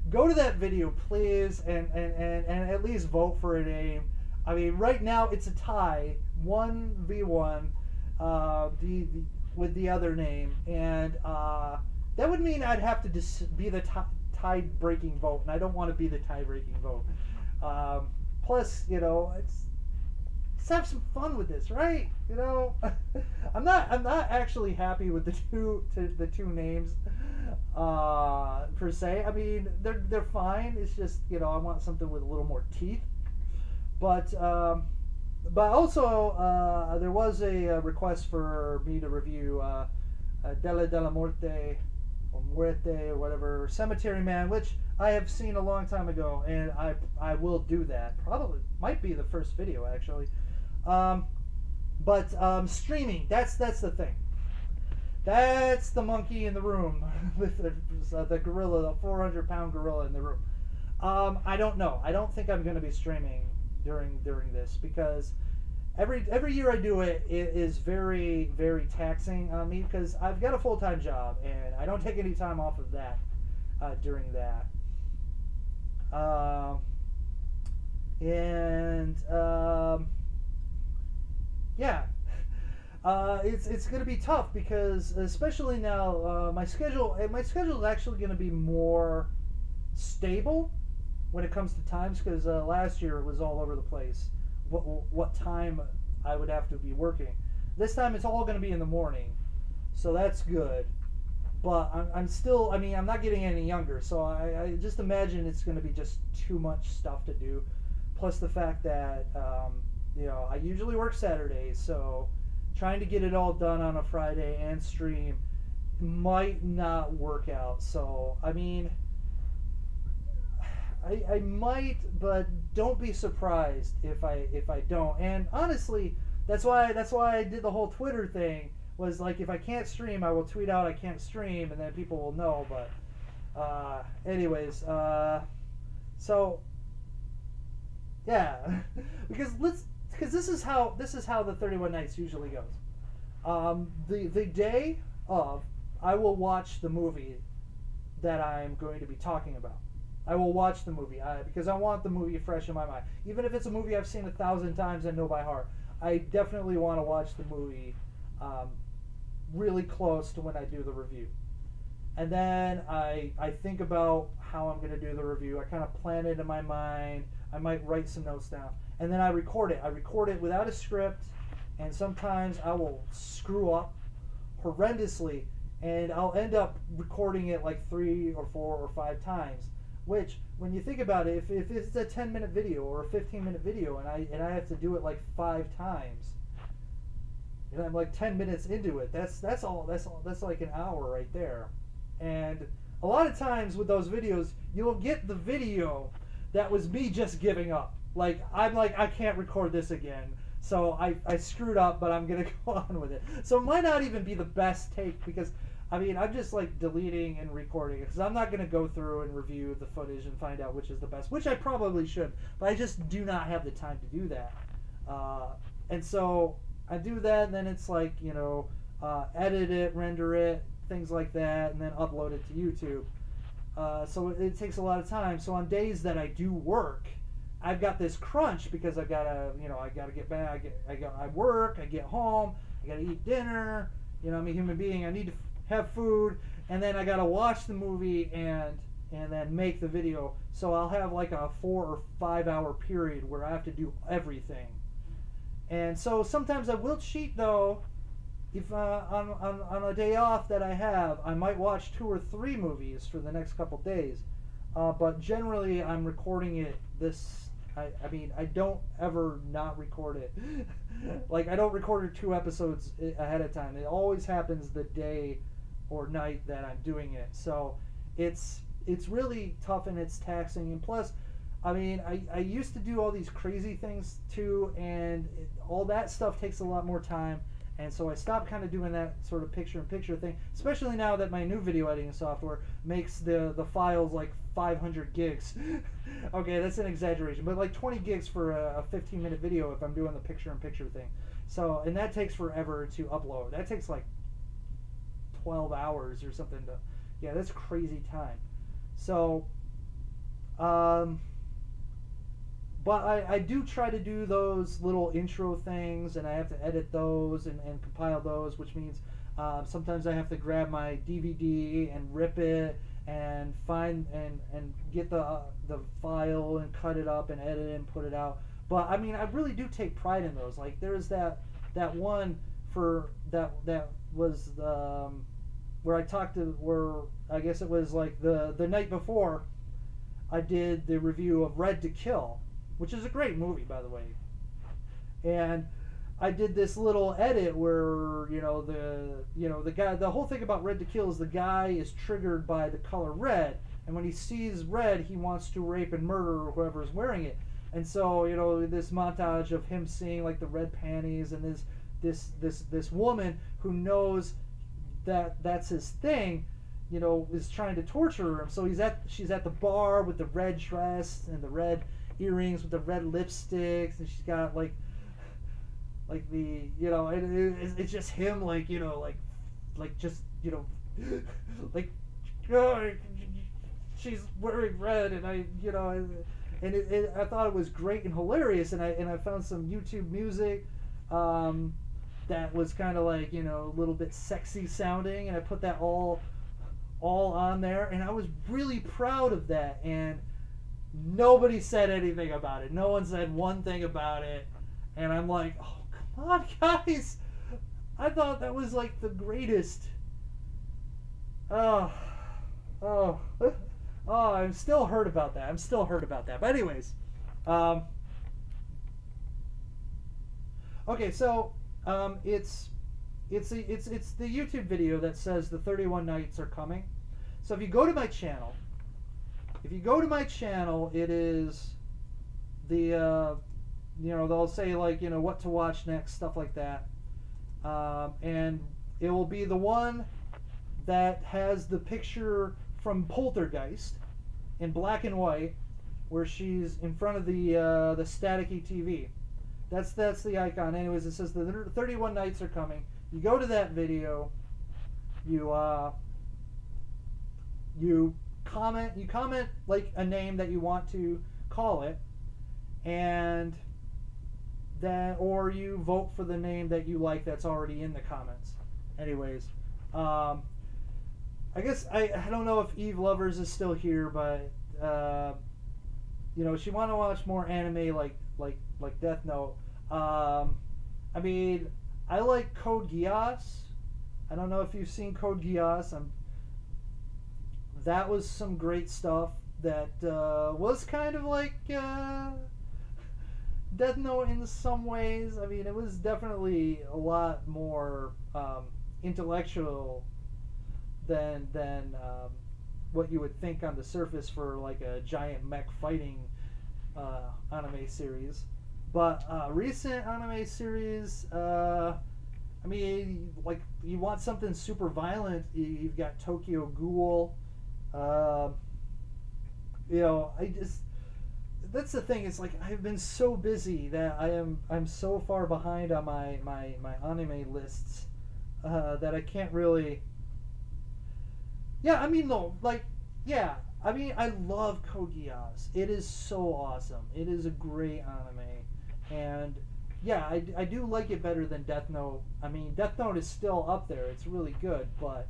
go to that video, please, and at least vote for a name. I mean, right now it's a tie, 1v1, with the other name, and that would mean I'd have to be the tie-breaking vote, and I don't want to be the tie-breaking vote. Plus, you know, let's have some fun with this, right? You know, I'm not actually happy with the two names per se. I mean, they're fine. It's just, you know, I want something with a little more teeth. But also there was a request for me to review Della della Morte or Muerte or whatever, Cemetery Man, which I have seen a long time ago, and I will do that. Probably might be the first video actually. But streaming, that's the thing. That's the monkey in the room with the gorilla, the 400-pound gorilla in the room. I don't know. I don't think I'm going to be streaming during this because every year I do it, it is very, very taxing on me because I've got a full-time job and I don't take any time off of that during that. Yeah, it's going to be tough because especially now my schedule is actually going to be more stable when it comes to times because last year it was all over the place. What time I would have to be working. This time it's all going to be in the morning, so that's good. But I'm still, I mean, I'm not getting any younger, so I just imagine it's going to be just too much stuff to do. Plus the fact that, you know, I usually work Saturdays, so trying to get it all done on a Friday and stream might not work out. So, I mean, I might, but don't be surprised if I don't. And honestly, that's why I did the whole Twitter thing. Was like, if I can't stream, I will tweet out I can't stream, and then people will know. But Anyways, so yeah, because this is how the 31 Nights usually goes. The day of, I will watch the movie that I'm going to be talking about. I will watch the movie because I want the movie fresh in my mind. Even if it's a movie I've seen 1,000 times and know by heart, I definitely want to watch the movie really close to when I do the review. And then I think about how I'm going to do the review. I kind of plan it in my mind. I might write some notes down. And then I record it. I record it without a script. And sometimes I will screw up horrendously. And I'll end up recording it like 3 or 4 or 5 times. Which, when you think about it, if it's a 10-minute video or a 15-minute video and I have to do it like 5 times, and I'm like 10 minutes into it, that's like an hour right there. And a lot of times with those videos, you'll get the video that was me just giving up. Like, I'm like, I can't record this again. So I screwed up, but I'm going to go on with it. So it might not even be the best take because, I mean, I'm just like deleting and recording it because I'm not going to go through and review the footage and find out which is the best, which I probably should, but I just do not have the time to do that. And so I do that, and then it's like, you know, edit it, render it, things like that, and then upload it to YouTube. So it takes a lot of time. So on days that I do work, I've got this crunch because I gotta get back. I work, I get home, I gotta eat dinner. You know, I'm a human being. I need to have food, and then I gotta watch the movie and then make the video. So I'll have like a 4 or 5 hour period where I have to do everything. And so sometimes I will cheat though. If on a day off that I have, I might watch 2 or 3 movies for the next couple days. But generally, I'm recording it this. I mean, I don't ever not record it. Like, I don't record 2 episodes ahead of time. It always happens the day or night that I'm doing it. So it's really tough and it's taxing. And plus, I mean, I used to do all these crazy things too, and all that stuff takes a lot more time. And so I stopped kind of doing that sort of picture-in-picture thing, especially now that my new video editing software makes the files like 500 gigs. Okay, that's an exaggeration, but like 20 gigs for a 15-minute video if I'm doing the picture-in-picture thing. So, and that takes forever to upload. That takes like 12 hours or something to, yeah, that's crazy time. So, but I do try to do those little intro things, and I have to edit those and compile those, which means sometimes I have to grab my DVD and rip it and find and get the file and cut it up and edit it and put it out. But I mean, I really do take pride in those. Like, there's that one for that was where I talked to, where I guess it was like the night before I did the review of Red to Kill, which is a great movie, by the way. And I did this little edit where, the guy, the whole thing about Red to Kill is the guy is triggered by the color red, and when he sees red, he wants to rape and murder whoever's wearing it. And so, this montage of him seeing like the red panties and this woman who knows that that's his thing, is trying to torture him. So she's at the bar with the red dress and the red earrings with the red lipsticks, and she's got like the it's just him like she's wearing red, and I thought it was great and hilarious, and I found some YouTube music that was kind of like a little bit sexy sounding, and I put that all on there, and I was really proud of that, and nobody said anything about it. No one said one thing about it. And I'm like, oh, come on, guys. I thought that was like the greatest. Oh, I'm still hurt about that. But anyways. Okay, so it's the YouTube video that says the 31 nights are coming. So if you go to my channel, it is the, they'll say like, what to watch next, stuff like that. And it will be the one that has the picture from Poltergeist in black and white, where she's in front of the staticky TV. That's the icon. Anyways, it says the 31 nights are coming. You go to that video. You comment like a name that you want to call it, and then or you vote for the name that you like that's already in the comments. Anyways, I guess I don't know if Eve Lovers is still here, but you know, she want to watch more anime like Death Note. I mean, I like Code Geass. I don't know if you've seen Code Geass. That was some great stuff. That was kind of like Death Note in some ways. I mean, it was definitely a lot more intellectual than what you would think on the surface for like a giant mech fighting anime series. But recent anime series, I mean, like, you want something super violent, you've got Tokyo Ghoul. You know, that's the thing. It's like I've been so busy that I'm so far behind on my anime lists that I can't really. Yeah, I mean, no, like, yeah, I mean, I love Code Geass. It is so awesome. It is a great anime, and yeah, I do like it better than Death Note. I mean, Death Note is still up there. It's really good, but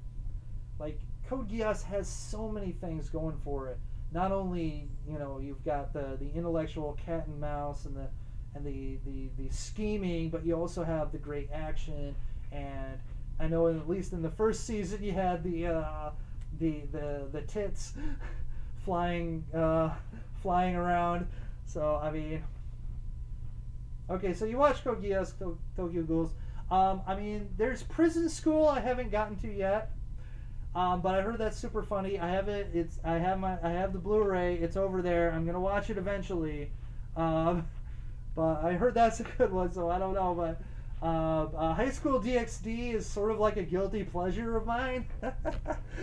like, Code Geass has so many things going for it. Not only, you know, you've got the intellectual cat and mouse and the scheming, but you also have the great action. And I know at least in the first season you had the tits flying around. So I mean, okay, so you watch Code Geass, Tokyo Ghouls. I mean, there's Prison School I haven't gotten to yet. But I heard that's super funny. I have it. I have the Blu-ray. It's over there. I'm gonna watch it eventually. But I heard that's a good one, so I don't know. But High School DxD is sort of like a guilty pleasure of mine,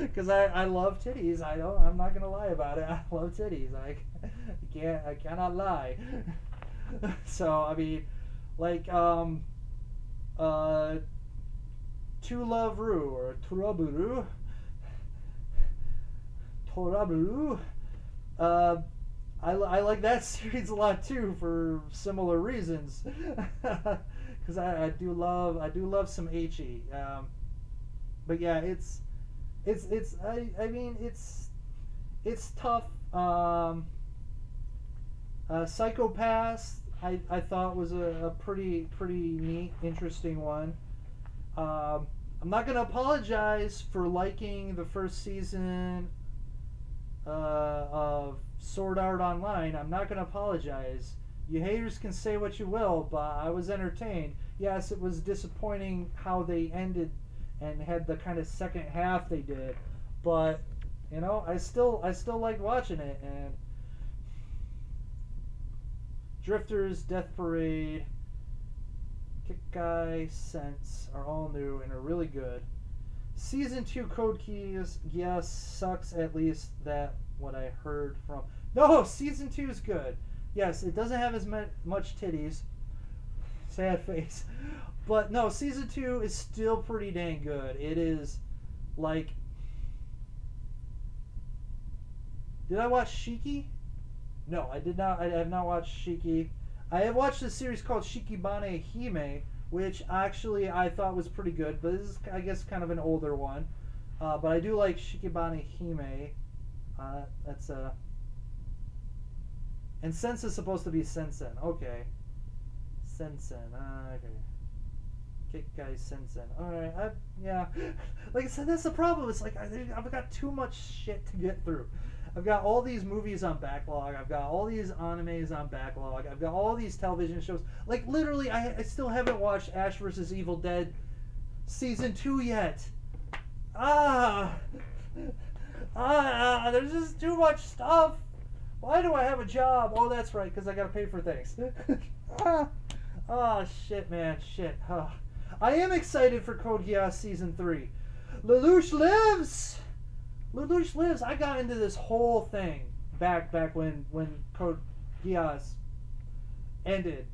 because I love titties. I'm not gonna lie about it. I love titties. I cannot lie. So I mean, like Tulavru or Turaburu. I like that series a lot too for similar reasons, because I do love some H.E. But yeah, it's tough. Psychopaths I thought was a pretty neat, interesting one. I'm not gonna apologize for liking the first season of Sword Art Online. I'm not going to apologize. You haters can say what you will, but I was entertained. Yes, it was disappointing how they ended and had the kind of second half they did, but you know, I still liked watching it. And Drifters, Death Parade, Kikai, Sense are all new and are really good. Season 2 Code Geass sucks, at least that what I heard from. No, Season 2 is good. Yes, it doesn't have as much titties. Sad face. But no, Season 2 is still pretty dang good. It is like... Did I watch Shiki? No, I did not. I have not watched Shiki. I have watched a series called Shikibane Hime, which actually I thought was pretty good, but this is, I guess, kind of an older one. But I do like Shikibane Hime. That's a... And Sense is supposed to be Sensen. Okay. Sensen. Okay. Kikai Sensen. Alright. Yeah. Like I said, that's the problem. It's like I've got too much shit to get through. I've got all these movies on backlog. I've got all these animes on backlog. I've got all these television shows. Like, literally, I still haven't watched Ash vs. Evil Dead Season 2 yet. There's just too much stuff. Why do I have a job? Oh, that's right, because I got to pay for things. Shit, man. Shit. I am excited for Code Geass Season 3. Lelouch lives! Lelouch Lives, I got into this whole thing back when Code Geass ended,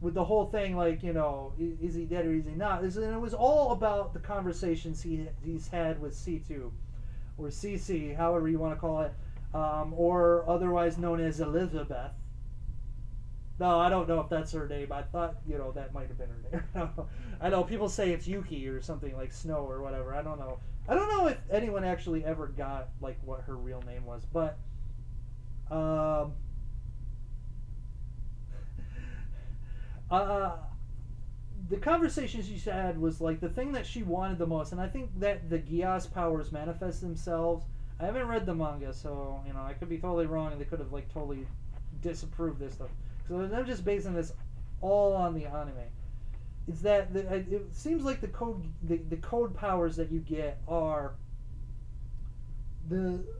with the whole thing, like, you know, is he dead or is he not? And it was all about the conversations he's had with C2, or CC, however you want to call it, or otherwise known as Elizabeth. No, I don't know if that's her name. I thought, you know, that might have been her name. I know people say it's Yuki or something, like Snow or whatever. I don't know. I don't know if anyone actually ever got, like, what her real name was, but the conversations she had was, like, the thing that she wanted the most, and I think that the Geass powers manifest themselves. I haven't read the manga, so, you know, I could be totally wrong, and they could have, like, totally disapproved this stuff. So I'm just basing this all on the anime. It's that it seems like the code powers that you get are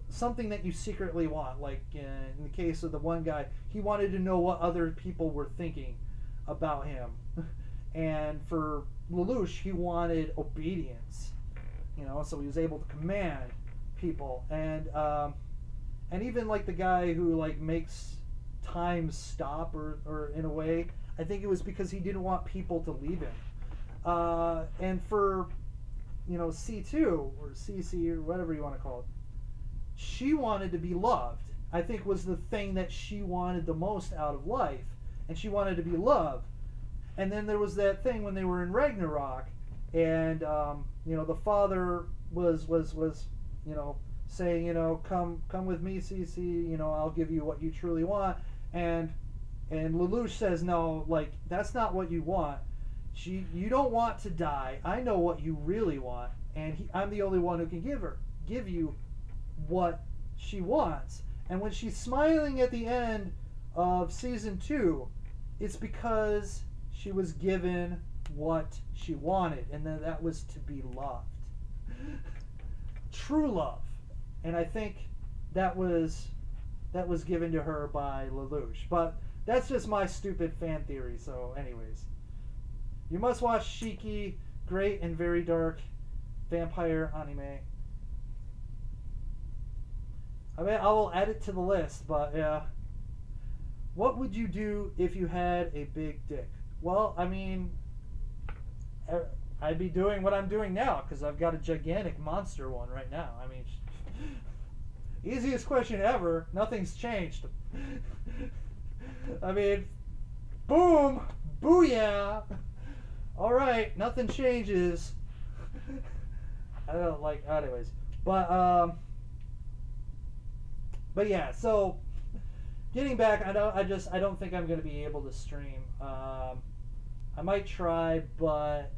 something that you secretly want. Like in the case of the one guy, he wanted to know what other people were thinking about him, and for Lelouch, he wanted obedience. You know, so he was able to command people, and even like the guy who, like, makes time stop, or in a way, I think it was because he didn't want people to leave him. And for, you know, C2 or CC or whatever you want to call it, she wanted to be loved. I think was the thing that she wanted the most out of life, and she wanted to be loved. And then there was that thing when they were in Ragnarok, and you know, the father was you know, saying, you know, come with me, CC, you know, I'll give you what you truly want. And Lelouch says, no, like, that's not what you want. You don't want to die. I know what you really want, and I'm the only one who can give you what she wants. And when she's smiling at the end of season 2, it's because she was given what she wanted, and then that was to be loved. True love. And I think that was given to her by Lelouch. But that's just my stupid fan theory. So anyways, you must watch Shiki, great and very dark vampire anime. I mean, I will add it to the list, but yeah. What would you do if you had a big dick? Well, I mean, I'd be doing what I'm doing now, because I've got a gigantic monster one right now. I mean, easiest question ever. Nothing's changed. I mean, boom, booyah. All right, nothing changes. I don't like, anyways, but yeah. So, getting back, I don't think I'm gonna be able to stream. I might try, but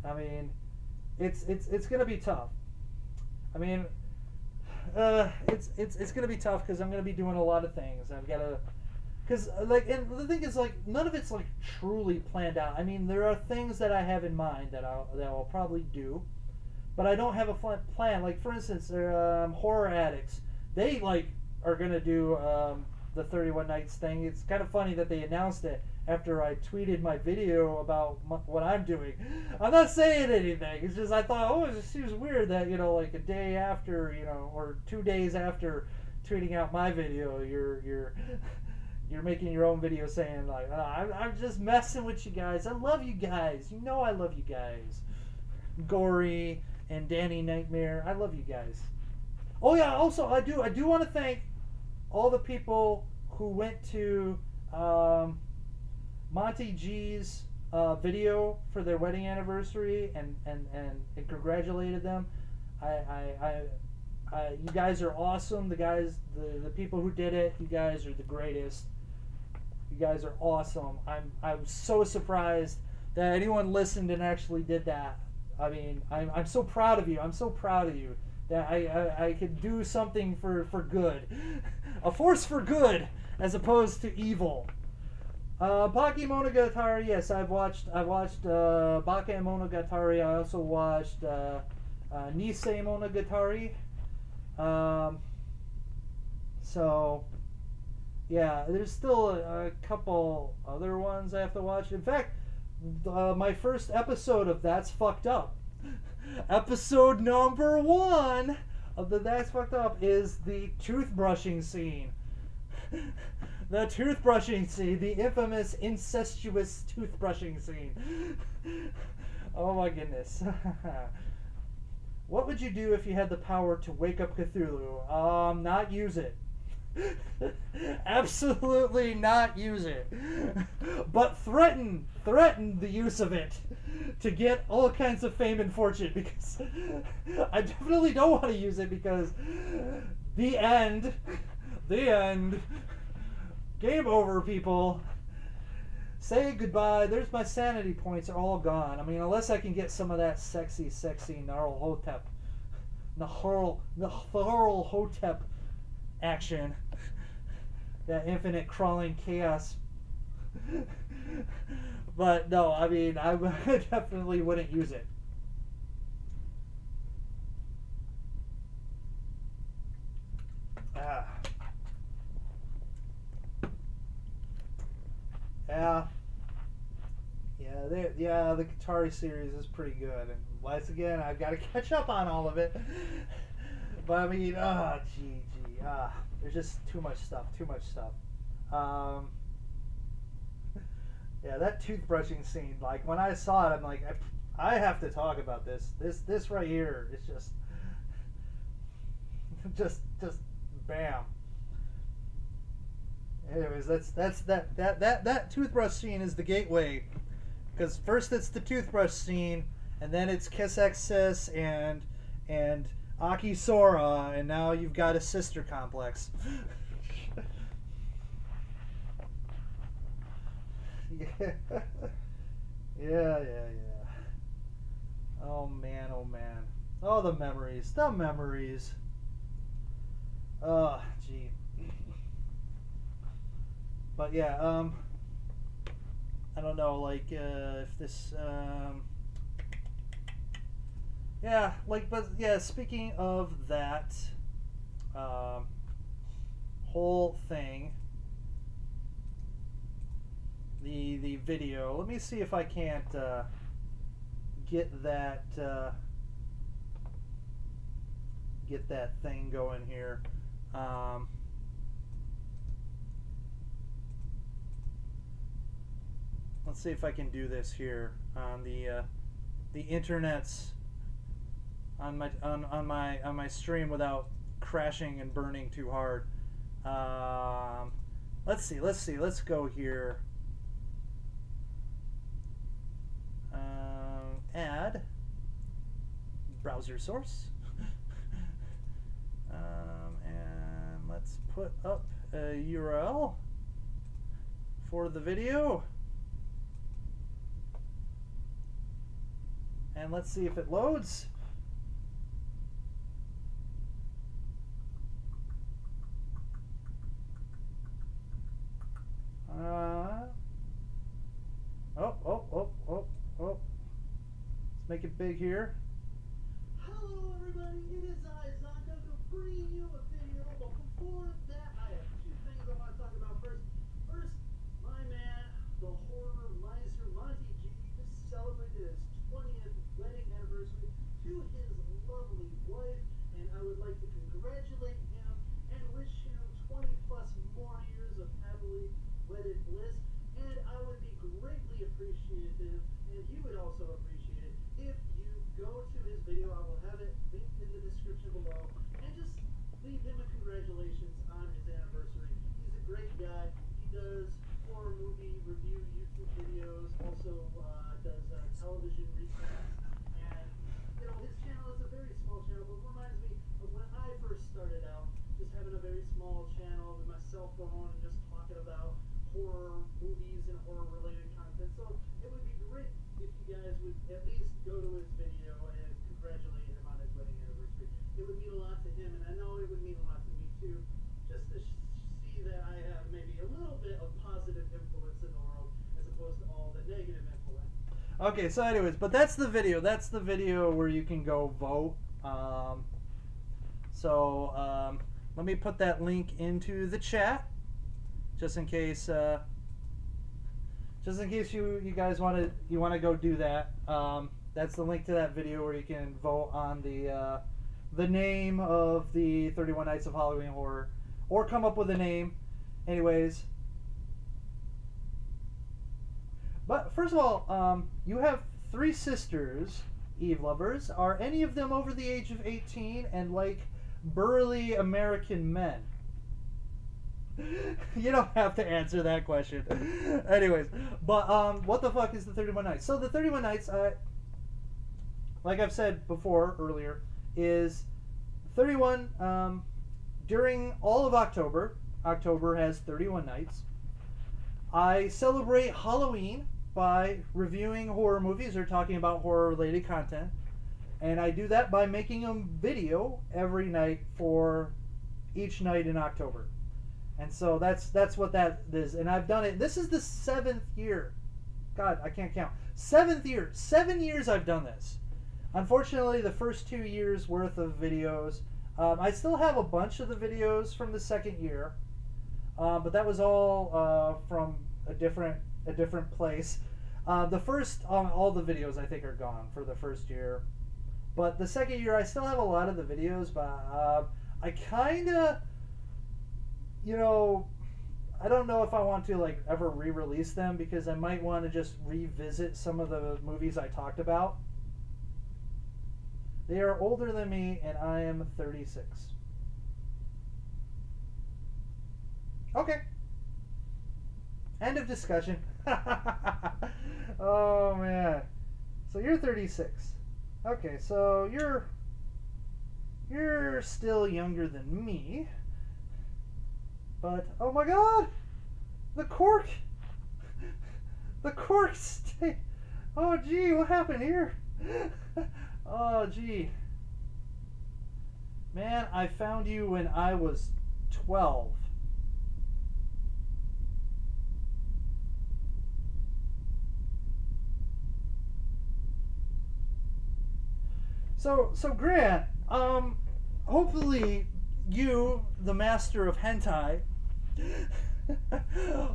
I mean, it's gonna be tough. I mean, it's gonna be tough because I'm gonna be doing a lot of things. I've got to, because like, and the thing is, like, none of it's like truly planned out. I mean, there are things that I have in mind that I'll probably do, but I don't have a plan. Like, for instance, Horror Addicts, they like are gonna do the 31 Nights thing. It's kind of funny that they announced it after I tweeted my video about what I'm doing. I'm not saying anything. It's just I thought, oh, it seems weird that, you know, like a day after, you know, or 2 days after tweeting out my video, you're making your own video saying, like, oh, I'm just messing with you guys. I love you guys. You know I love you guys. Gory and Danny Nightmare. I love you guys. Oh yeah. Also, I do want to thank all the people who went to Monty G's video for their wedding anniversary and congratulated them. You guys are awesome. The people who did it, you guys are the greatest. You guys are awesome. I'm so surprised that anyone listened and actually did that. I mean, I'm so proud of you. I'm so proud of you that I could do something for good, a force for good as opposed to evil. Bakemonogatari, yes, I've watched Bakemonogatari. I also watched Nisei Monogatari. So yeah, there's still a couple other ones I have to watch. In fact, my first episode of That's Fucked Up, episode number 1, The next fucked up is the toothbrushing scene. The toothbrushing scene, the infamous incestuous toothbrushing scene. Oh my goodness. What would you do if you had the power to wake up Cthulhu? Not use it. Absolutely not use it. But threaten the use of it to get all kinds of fame and fortune, because I definitely don't want to use it, because the end. Game over, people. Say goodbye. There's my sanity points are all gone. I mean, unless I can get some of that sexy Gnarl Hotep action. That infinite crawling chaos. But no, I mean, I definitely wouldn't use it. The Qatari series is pretty good, and once again, I've got to catch up on all of it. But I mean, there's just too much stuff. Yeah, that toothbrushing scene. Like when I saw it, I'm like, I have to talk about this. This right here is just bam. Anyways, that toothbrush scene is the gateway, because first it's the toothbrush scene, and then it's Kiss X Sis and Aki Sora, and now you've got a sister complex. Yeah. Oh man. Oh, the memories. Oh, gee. But yeah, I don't know, like, if this, yeah, like, but yeah, speaking of that, whole thing, the video, let me see if I can't, get that thing going here. Let's see if I can do this here on the internet's on my stream without crashing and burning too hard. Let's see. Let's go here. Add browser source. And let's put up a URL for the video. And let's see if it loads. Let's make it big here. Hello everybody, it is I, Zankoku, bringing you a video, but before that I have two things I want to talk about first. First, my man, the horror miser Monty G, just celebrated his 20th wedding anniversary to his lovely wife, and I would like to congratulate him and wish him 20 plus more years of happily wedded bliss, and I would be greatly appreciative, and he would also appreciate it, if you go to his video. I will have it linked in the description below, and just leave him a congratulations on his anniversary. He's a great guy. He does horror movie review YouTube videos, also does television recaps, and you know, his channel is a very small channel, but reminds me of when I first started out, just having a very small channel with my cell phone and just talking about horror movies and horror related content. So it would be great if you guys would at least go to his video and congratulate him on his wedding anniversary. It would mean a lot to him, and I know it would mean a lot to me too, just to see that I have maybe a little bit of positive influence in the world as opposed to all the negative influence. Okay, so anyways, but that's the video. That's the video where you can go vote. Let me put that link into the chat, just in case you guys want to go do that. That's the link to that video where you can vote on the the name of the 31 Nights of Halloween Horror, or come up with a name. Anyways. But first of all, you have 3 sisters, Eve lovers. Are any of them over the age of 18 and like burly American men? You don't have to answer that question. Anyways, but what the fuck is the 31 Nights? So the 31 Nights, like I've said before earlier, is 31 during all of October. October has 31 nights. I celebrate Halloween by reviewing horror movies or talking about horror related content, and I do that by making a video every night for each night in October. And so that's what that is. And I've done it. This is the 7th year. God, I can't count. 7th year. 7 years I've done this. Unfortunately, the first 2 years worth of videos. I still have a bunch of the videos from the 2nd year, but that was all from a different place. The first, all the videos I think are gone for the first year, but the 2nd year I still have a lot of the videos. But I kind of, you know, I don't know if I want to like ever re-release them, because I might want to just revisit some of the movies I talked about. They are older than me, and I am 36. Okay. End of discussion. Oh, man. So you're 36. Okay, so you're still younger than me. But, oh my god! The cork! The cork stay. Oh, gee, what happened here? Oh, gee. Man, I found you when I was 12. So Grant, hopefully you, the master of hentai,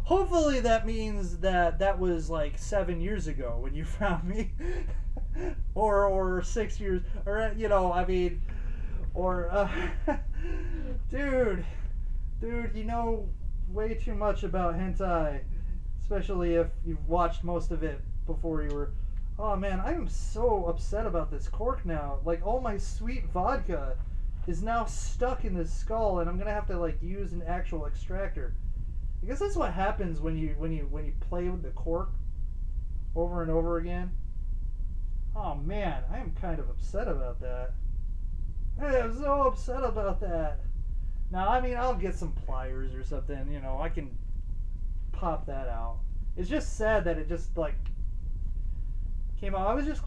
hopefully that means that was like 7 years ago when you found me. or 6 years, or you know, I mean, or dude, you know way too much about hentai, especially if you've watched most of it before you were. Oh man, I am so upset about this cork now. Like, all my sweet vodka is now stuck in this skull, and I'm gonna have to like use an actual extractor. I guess that's what happens when you play with the cork over and over again. Oh man, I am kind of upset about that. I am so upset about that. Now, I mean, I'll get some pliers or something, you know, I can pop that out. It's just sad that it just like came out. I was just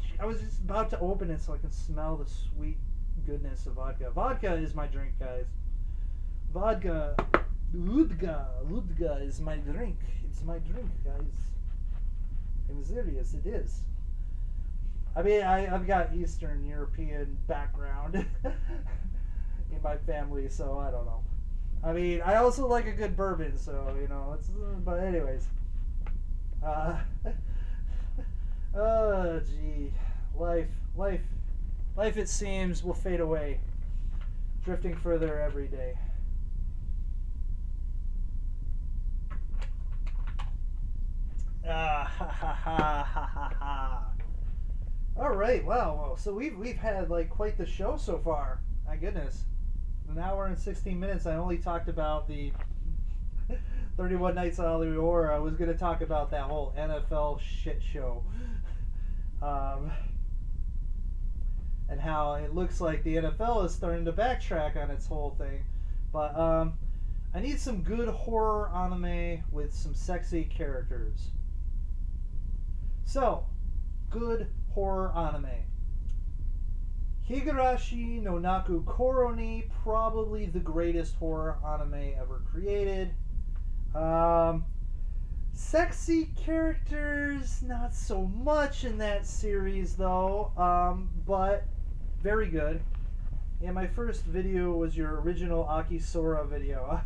about to open it so I can smell the sweet goodness of vodka. Vodka is my drink, guys. Vodka is my drink. It's my drink, guys. I'm serious, it is. I mean, I've got Eastern European background in my family, so I don't know. I mean, I also like a good bourbon, so, you know, it's, but anyways. Oh, gee. Life, it seems, will fade away, drifting further every day. Ah, ha, ha, ha, ha, ha, ha. All right, wow. So we've had like quite the show so far. My goodness, an hour and 16 minutes. I only talked about the 31 Nights of Halloween Horror. I was gonna talk about that whole NFL shit show, and how it looks like the NFL is starting to backtrack on its whole thing. But I need some good horror anime with some sexy characters. So, good horror anime. Higurashi no Naku Koroni, probably the greatest horror anime ever created. Sexy characters, not so much in that series though, but very good. And my first video was your original Akisora video.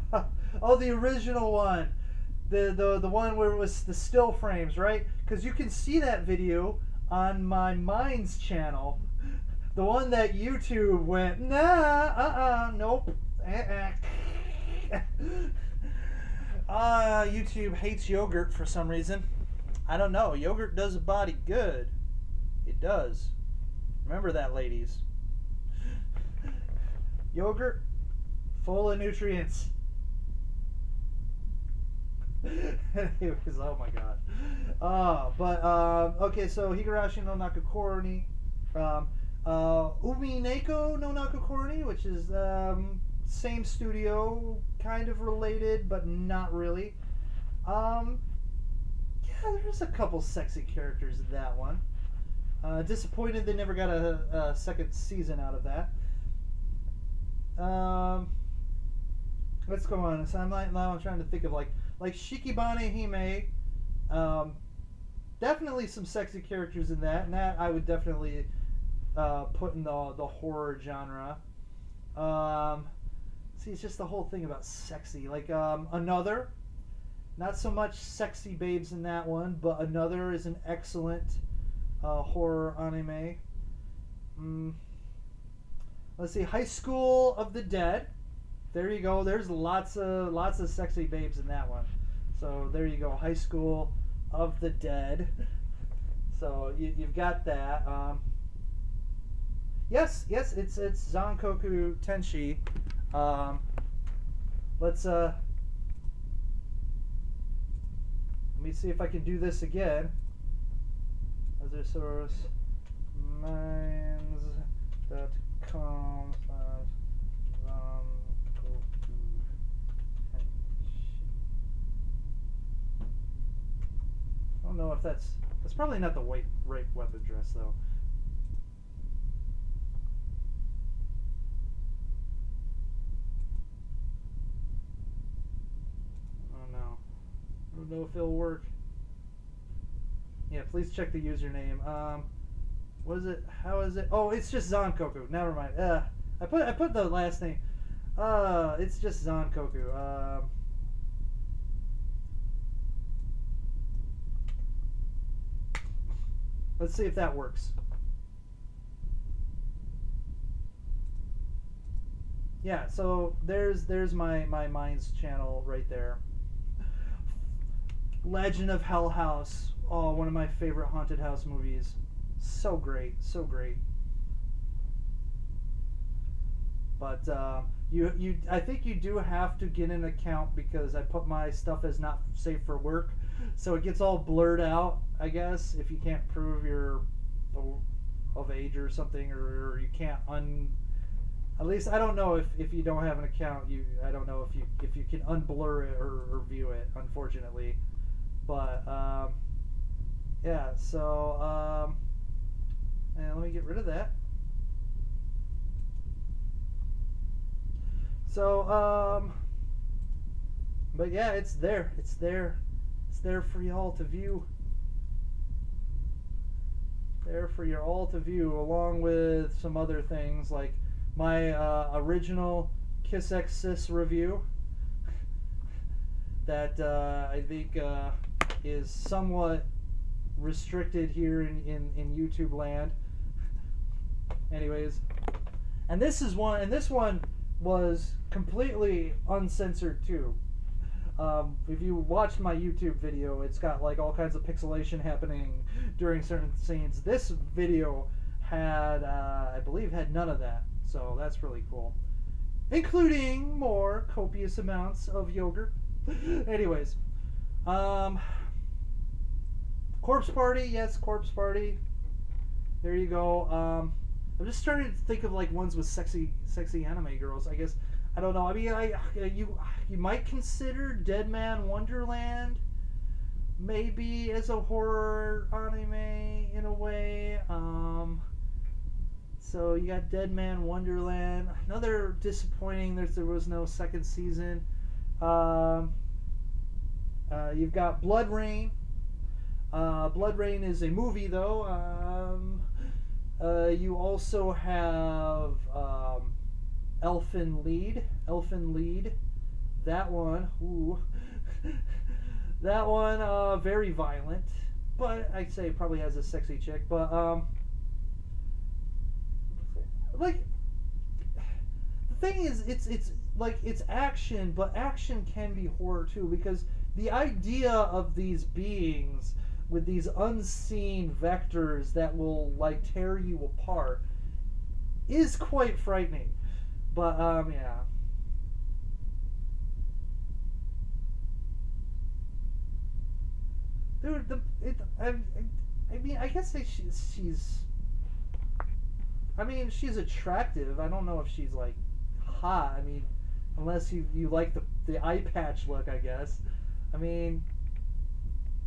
Oh, the original one. The one where it was the still frames, right? Because you can see that video on my Minds channel The one that YouTube went, nah, nope. YouTube hates yogurt for some reason. I don't know. Yogurt does a body good. It does. Remember that, ladies. Yogurt, full of nutrients. Anyways, oh my god. Okay, so Higurashi no Nakakoroni. Umineko no Nakakoroni, which is same studio, kind of related, but not really. Yeah, there's a couple sexy characters in that one. Disappointed they never got a second season out of that. Let's go on. So I'm trying to think of like Shikibane Hime. Definitely some sexy characters in that, and that I would definitely put in the horror genre. See, it's just the whole thing about sexy. Like Another, not so much sexy babes in that one, but Another is an excellent horror anime. Let's see, High School of the Dead. There you go. There's lots of sexy babes in that one. So there you go, High School of the Dead. So you've got that. Yes, it's Zankoku Tenshi. Let me see if I can do this again. Other source, minds.com. I don't know if that's probably not the right web address though. Oh no, I don't know if it'll work. Yeah, please check the username. What is it? How is it? Oh, it's just Zankoku. Never mind. I put the last name. It's just Zankoku. Let's see if that works. Yeah, so there's my Minds channel right there. Legend of Hell House. Oh, one of my favorite haunted house movies. So great, so great. But I think you do have to get an account because I put my stuff as not safe for work, so it gets all blurred out, I guess, if you can't prove you're of age or something, or you can't at least I don't know if you don't have an account, I don't know if you can unblur it or view it, unfortunately. But yeah, so and let me get rid of that. So but yeah, it's there for y'all to view. There for you all to view, along with some other things like my original Kiss X Sis review that I think is somewhat restricted here in YouTube land. Anyways, and this one was completely uncensored too. If you watched my YouTube video, it's got like all kinds of pixelation happening during certain scenes. This video had, I believe, had none of that, so that's really cool, including more copious amounts of yogurt. Anyways, Corpse Party, yes, Corpse Party. There you go. I'm just starting to think of like ones with sexy anime girls. I guess I don't know. I mean, you might consider Dead Man Wonderland maybe as a horror anime in a way. So you got Dead Man Wonderland. Another disappointing. There was no second season. You've got Blood Rain. Blood Rain is a movie though. You also have Elfen Lied. That one, ooh. That one, very violent, but I'd say it probably has a sexy chick. But like, the thing is, it's like, it's action, but action can be horror too, because the idea of these beings with these unseen vectors that will like tear you apart is quite frightening. But yeah. Dude, I mean, I guess she's. I mean, she's attractive. I don't know if she's like hot. I mean, unless you like the eye patch look, I guess. I mean,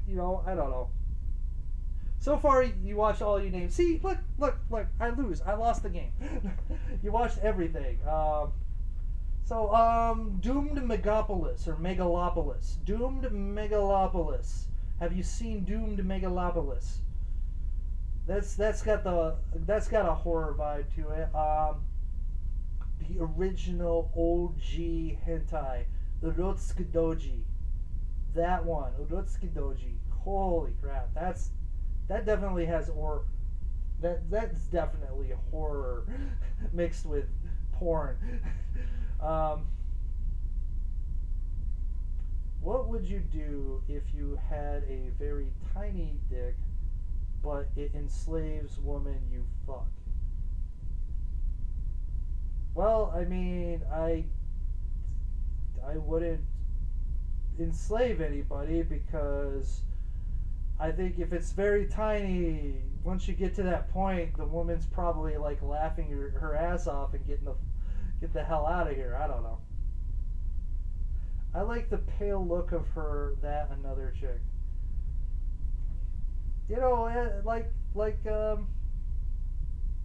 you know, I don't know. So far, you watched all you named. See, look, I lose. I lost the game. You watched everything. Doomed Megalopolis or Megalopolis. Doomed Megalopolis. Have you seen Doomed Megalopolis? That's got a horror vibe to it. The original OG hentai, Urotsukidoji. That one, Urotsukidoji. Holy crap, that definitely has that's definitely horror mixed with porn. What would you do if you had a very tiny dick, but it enslaves woman you fuck? Well, I mean, I wouldn't enslave anybody, because I think if it's very tiny, once you get to that point, the woman's probably like laughing her ass off and get the hell out of here. I don't know. I like the pale look of her, that another chick. You know,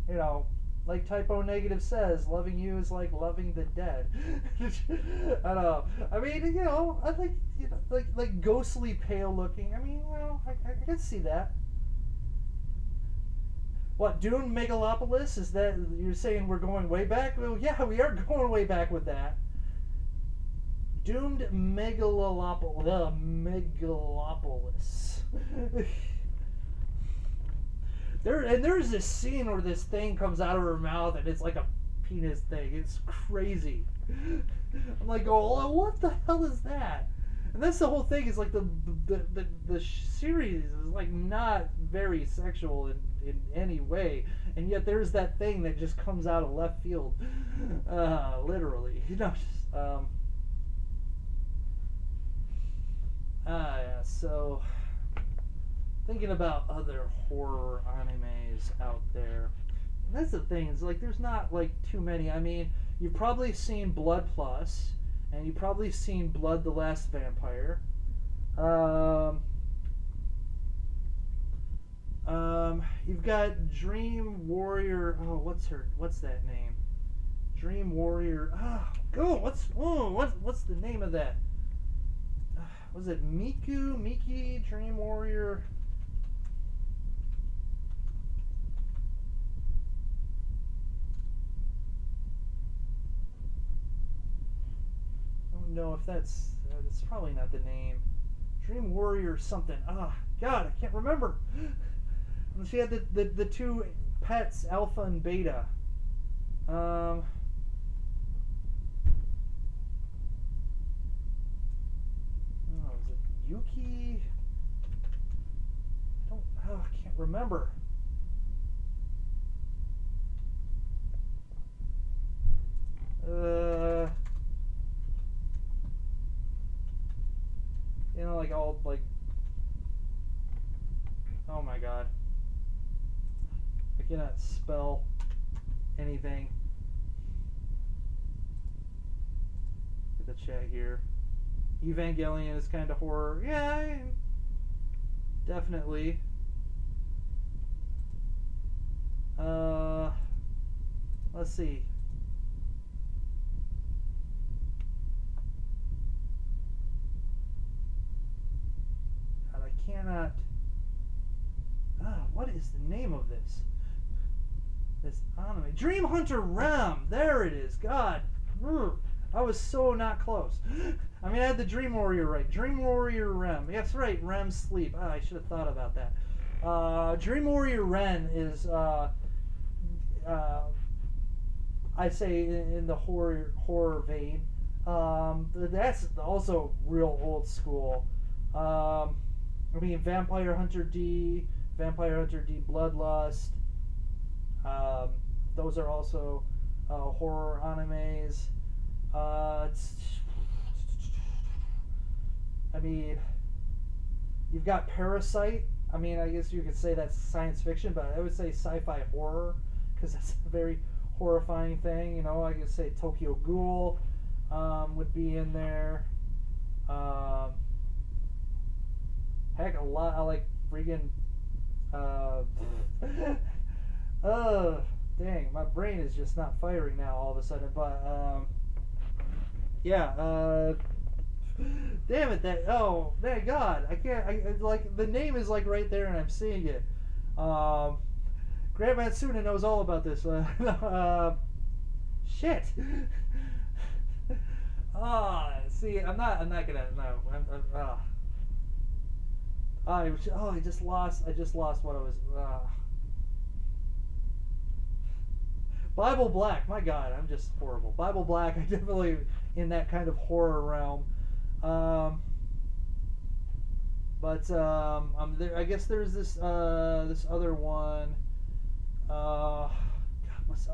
you know, like Typo Negative says, loving you is like loving the dead. I don't know. I mean, you know, I like, you know, like ghostly pale looking. I mean, you know, I can see that. What, Dune Megalopolis? Is that, you're saying we're going way back? Well, yeah, we are going way back with that. Doomed Megalopolis. There's this scene where this thing comes out of her mouth and it's like a penis thing. It's crazy. I'm like, oh, what the hell is that? And that's the whole thing. Is like the series is like not very sexual in any way, and yet there's that thing that just comes out of left field, literally. You know, just, yeah, so thinking about other horror animes out there. And that's the thing, is like there's not like too many. I mean, you've probably seen Blood Plus, and you've probably seen Blood the Last Vampire. You've got Dream Warrior. Oh, what's that name? Dream Warrior. What's the name of that? Was it Miki Dream Warrior? I don't know if that's probably not the name. Dream Warrior something. God, I can't remember. She had the two pets, Alpha and Beta. Is it Yuki? I can't remember. You know, like all like. Oh my God. I cannot spell anything. Get the chat here. Evangelion is kind of horror. Yeah, definitely. Let's see. God, I cannot. What is the name of this? This anime. Dream Hunter Rem! There it is. God. I was so not close. I mean, I had the Dream Warrior right. Dream Warrior Rem. Yes, right. REM sleep. I should have thought about that. Dream Warrior Ren is I say in the horror vein. That's also real old school. I mean, Vampire Hunter D, Bloodlust. Those are also horror animes. I mean, you've got Parasite. I mean, I guess you could say that's science fiction, but I would say sci-fi horror because that's a very horrifying thing. You know, I could say Tokyo Ghoul would be in there. Heck, a lot. I like freaking. Dang, my brain is just not firing now all of a sudden. But yeah. Damn it! Oh, thank God! I can't. Like the name is like right there, and I'm seeing it. Grant Matsuna knows all about this. Shit. See, I'm not gonna. No, I just lost what I was. Bible Black. My God, I'm just horrible. Bible Black. I'm definitely in that kind of horror realm. There. I guess there's this this other one. God, what's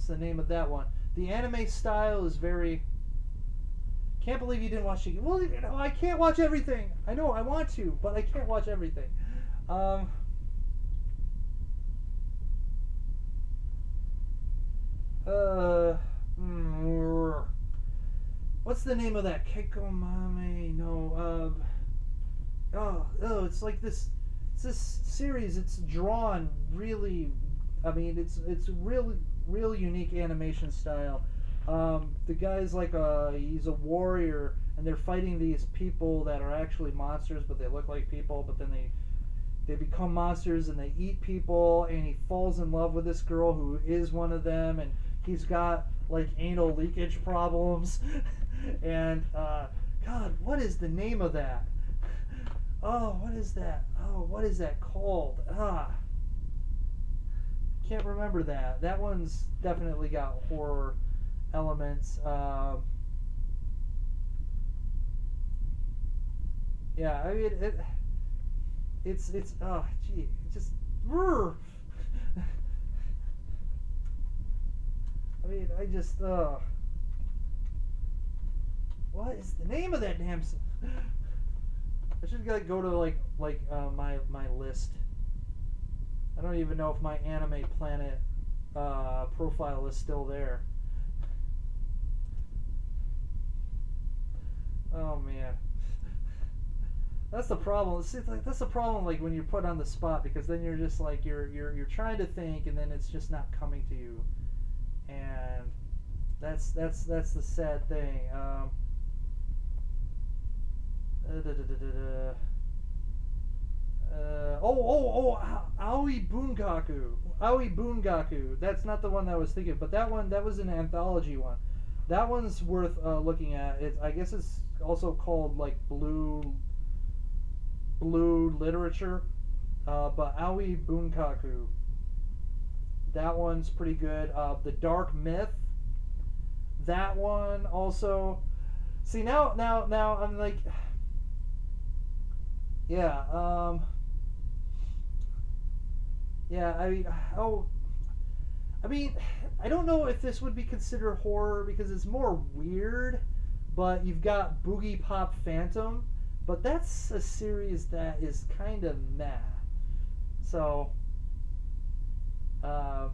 the name of that one? The anime style is very. Can't believe you didn't watch it. Well, you know, I can't watch everything. I know I want to, but I can't watch everything. What's the name of that? Kekomame? No. It's like this. It's this series. It's drawn really. I mean, it's really real unique animation style. The guy's like he's a warrior, and they're fighting these people that are actually monsters, but they look like people. But then they become monsters and they eat people. And he falls in love with this girl who is one of them, and he's got like anal leakage problems. And God, what is the name of that? Oh, what is that? Oh, what is that called? Can't remember that. That one's definitely got horror elements. Yeah, I mean it's oh gee, it just. I mean, I just what is the name of that damn? I should go to like my list. I don't even know if my Anime Planet profile is still there. Oh man, that's the problem. See, like that's the problem. Like when you're put on the spot, because then you're just like you're trying to think, and then it's just not coming to you, and that's the sad thing. Aoi Bungaku. Aoi Bungaku. That's not the one that I was thinking, but that was an anthology one. That one's worth looking at. I guess it's also called like blue literature, but Aoi Bunkaku. That one's pretty good. The Dark Myth. That one also. See now I'm like. Yeah. Yeah. I mean, I don't know if this would be considered horror because it's more weird. But you've got Boogie Pop Phantom, but that's a series that is kind of meh. So. I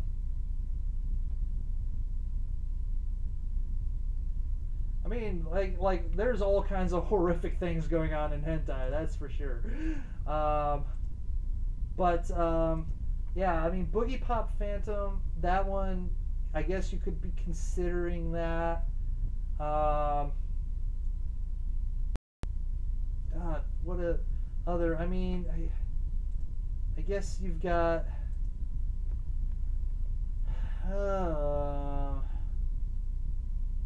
mean, like, there's all kinds of horrific things going on in hentai, that's for sure. Yeah, I mean, Boogie Pop Phantom, that one, I guess you could be considering that. God, what a other, I mean, I guess you've got,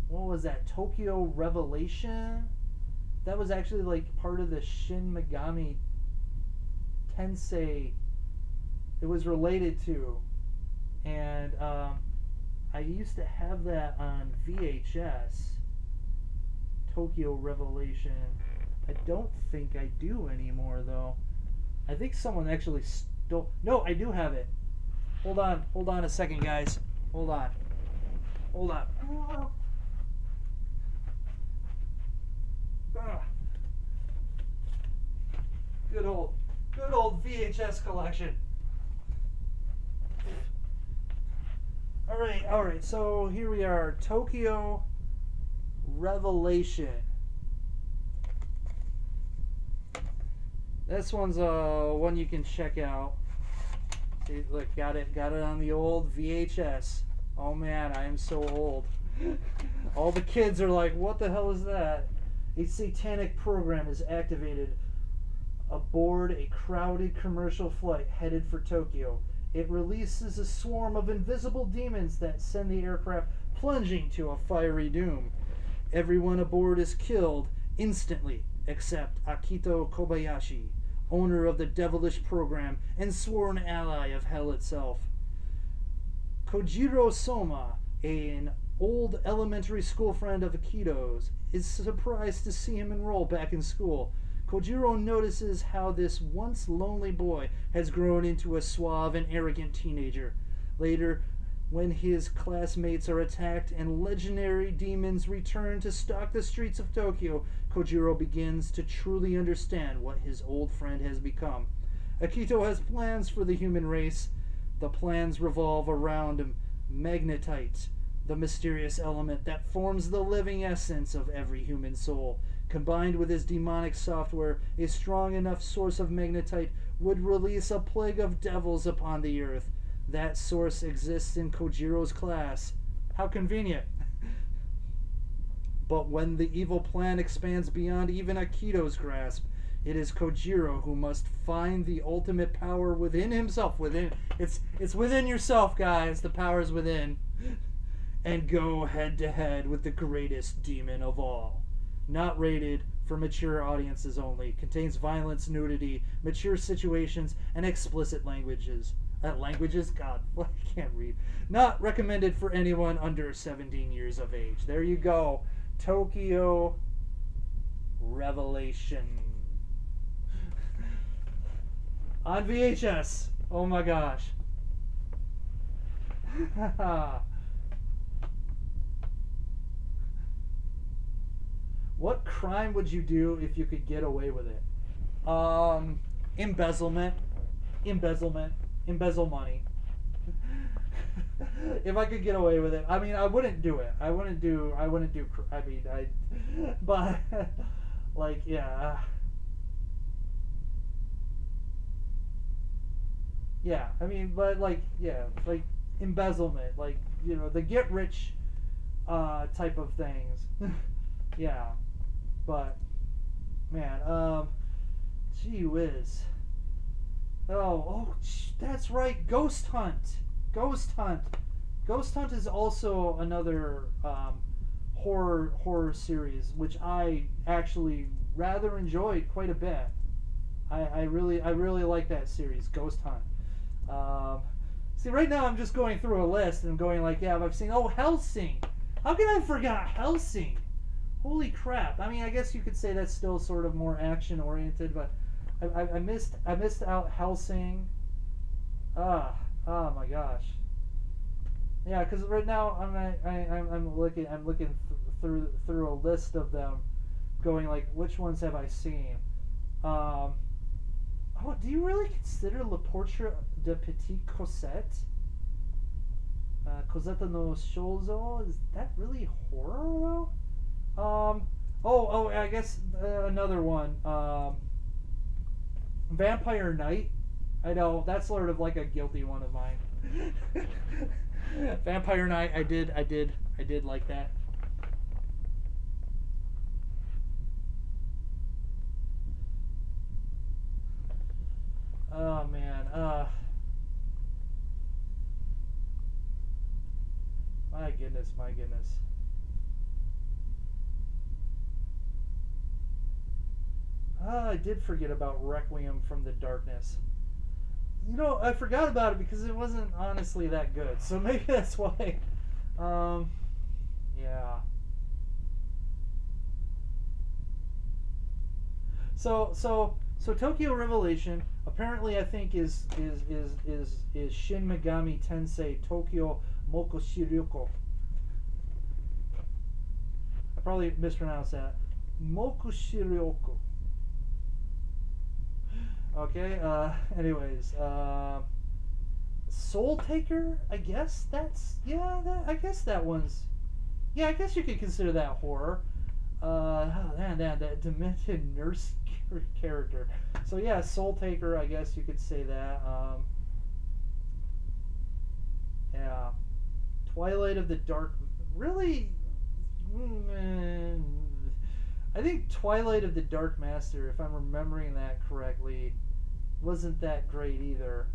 what was that? Tokyo Revelation? That was actually like part of the Shin Megami Tensei. It was related to, and I used to have that on VHS. Tokyo Revelation. I don't think I do anymore though. I think someone actually stole. No, I do have it. Hold on a second, guys. Hold on. Ah. Good old VHS collection. All right. So here we are, Tokyo Revelation. This one's one you can check out. See, look, got it on the old VHS. Oh man, I am so old. All the kids are like, what the hell is that? A satanic program is activated aboard a crowded commercial flight headed for Tokyo. It releases a swarm of invisible demons that send the aircraft plunging to a fiery doom. Everyone aboard is killed instantly, except Akito Kobayashi, owner of the devilish program and sworn ally of hell itself. Kojiro Soma, an old elementary school friend of Akito's, is surprised to see him enroll back in school. Kojiro notices how this once lonely boy has grown into a suave and arrogant teenager. Later, when his classmates are attacked and legendary demons return to stalk the streets of Tokyo, Kojiro begins to truly understand what his old friend has become. Akito has plans for the human race. The plans revolve around magnetite, the mysterious element that forms the living essence of every human soul. Combined with his demonic software, a strong enough source of magnetite would release a plague of devils upon the earth. That source exists in Kojiro's class. How convenient. But when the evil plan expands beyond even Akito's grasp, it is Kojiro who must find the ultimate power within himself. It's within yourself, guys. The power is within. And go head to head with the greatest demon of all. Not rated for mature audiences only. Contains violence, nudity, mature situations, and explicit languages. Languages? God, I can't read. Not recommended for anyone under 17 years of age. There you go. Tokyo Revelation. On VHS. Oh my gosh. What crime would you do if you could get away with it? Embezzlement. Embezzle money. If I could get away with it, I mean, I wouldn't do it. But like, yeah. Yeah, I mean, but like, yeah, like embezzlement, like, you know, the get rich type of things. Yeah. But man, gee whiz. That's right, Ghost Hunt. Ghost Hunt is also another horror series which I actually rather enjoyed quite a bit. I really like that series, Ghost Hunt. See, right now I'm just going through a list and going like, yeah, I've seen. Oh, Hellsing. How can I forget Hellsing? Holy crap! I mean, I guess you could say that's still sort of more action oriented, but I missed out Hellsing. Oh my gosh. Yeah, because right now I'm looking through a list of them, going like, which ones have I seen? Oh, do you really consider Le Portrait de Petite Cosette? Cosetta no Shoujo? Is that really horror though? I guess another one. Vampire Knight. I know that's sort of like a guilty one of mine. Vampire Knight. I did like that. Oh man. My goodness. I did forget about Requiem from the Darkness. You know, I forgot about it because it wasn't honestly that good. So maybe that's why Yeah. So Tokyo Revelation apparently I think is Shin Megami Tensei Tokyo Mokushiroko. I probably mispronounced that. Mokushiroko. Okay. Anyways. Soul Taker. I guess that's I guess that one's. Yeah, I guess you could consider that horror. That demented nurse character. So yeah, Soul Taker. I guess you could say that. Yeah, Twilight of the Dark. Really, I think Twilight of the Dark Master, if I'm remembering that correctly, wasn't that great either.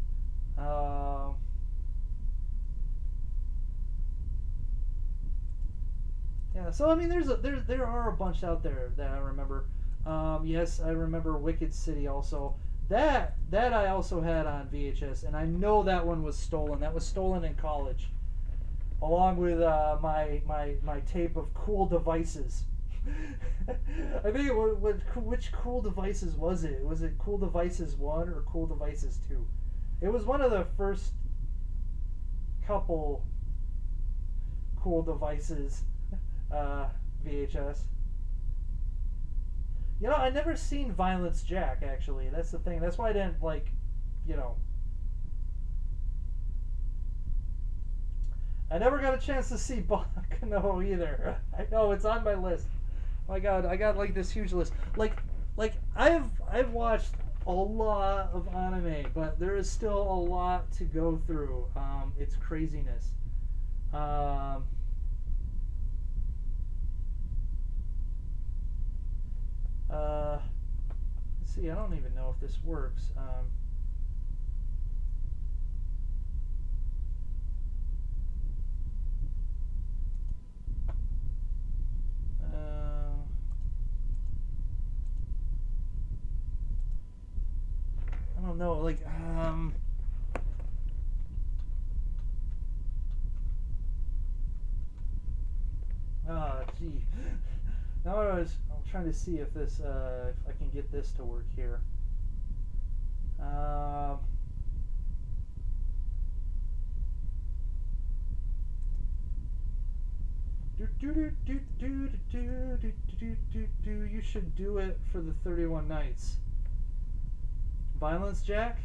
Yeah, so I mean, there are a bunch out there that I remember. Yes, I remember Wicked City also. That I also had on VHS, and I know that one was stolen. That was stolen in college, along with my tape of Cool Devices. I think it was which Cool Devices was it? Was it Cool Devices 1 or Cool Devices 2? It was one of the first couple Cool Devices VHS. You know, I never seen Violence Jack, actually. That's the thing. That's why I didn't, like, you know. I never got a chance to see Bakano either. I know, it's on my list. My God, I got, like, this huge list. Like I've watched a lot of anime, but there is still a lot to go through. It's craziness. Let's see, I don't even know if this works. I don't know, like, gee. Now I'm trying to see if this, if I can get this to work here. You should do it for the 31 Nights. Violence Jack?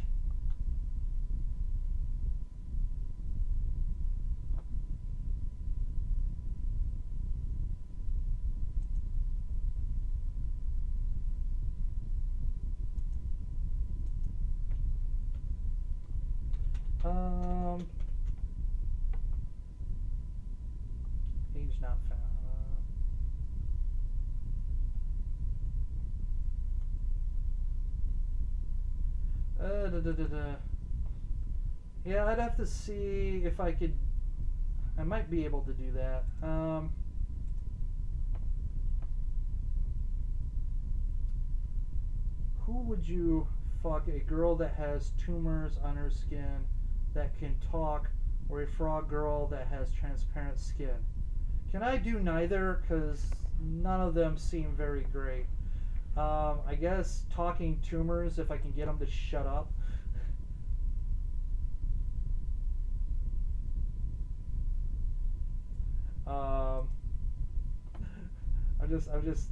Page not found. Yeah, I'd have to see if I could. I might be able to do that. Who would you fuck? A girl that has tumors on her skin that can talk, or a frog girl that has transparent skin? Can I do neither? Because none of them seem very great. I guess talking tumors, if I can get them to shut up. I'm just.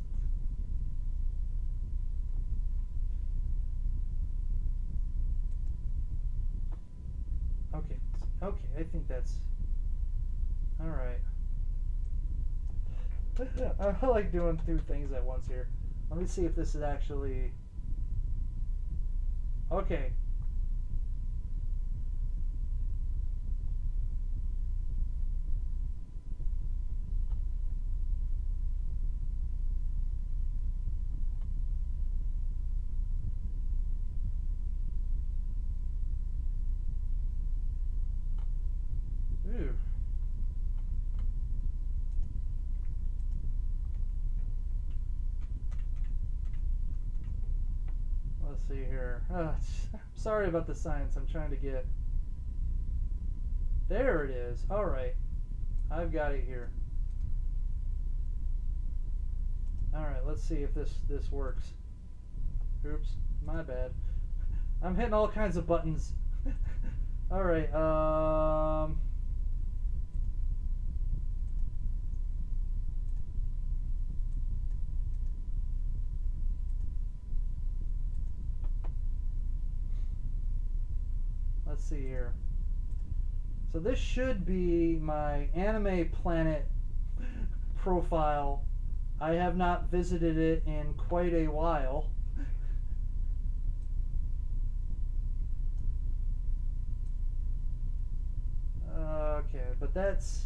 Okay, I think that's all right. I like doing two things at once here. Let me see if this is actually okay. Ooh. Let's see here. Sorry about the science. I'm trying to get. There it is. All right. I've got it here. Alright, let's see if this works. Oops, my bad. I'm hitting all kinds of buttons. Alright, let's see here. So this should be my Anime Planet profile. I have not visited it in quite a while. Okay, but that's...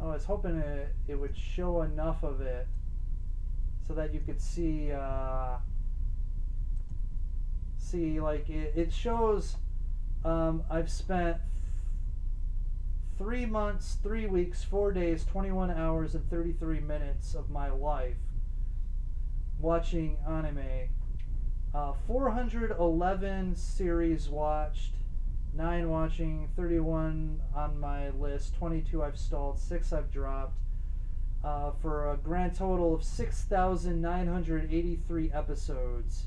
Oh, I was hoping it would show enough of it so that you could see, like, it shows I've spent 3 months, 3 weeks, 4 days, 21 hours, and 33 minutes of my life watching anime. 411 series watched, 9 watching, 31 on my list, 22 I've stalled, 6 I've dropped, for a grand total of 6,983 episodes.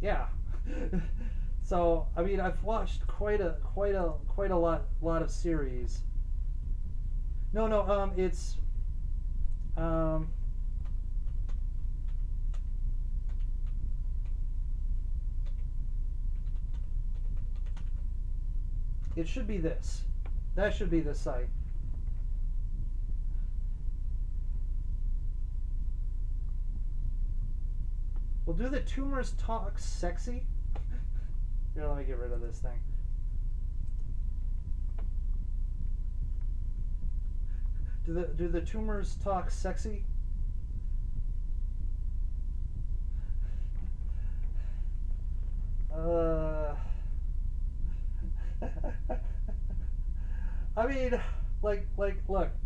Yeah. So I mean, I've watched quite a lot of series. No, it's it should be this. That should be the site. Well, do the tumors talk sexy? Here, let me get rid of this thing. Do the tumors talk sexy? I mean, look,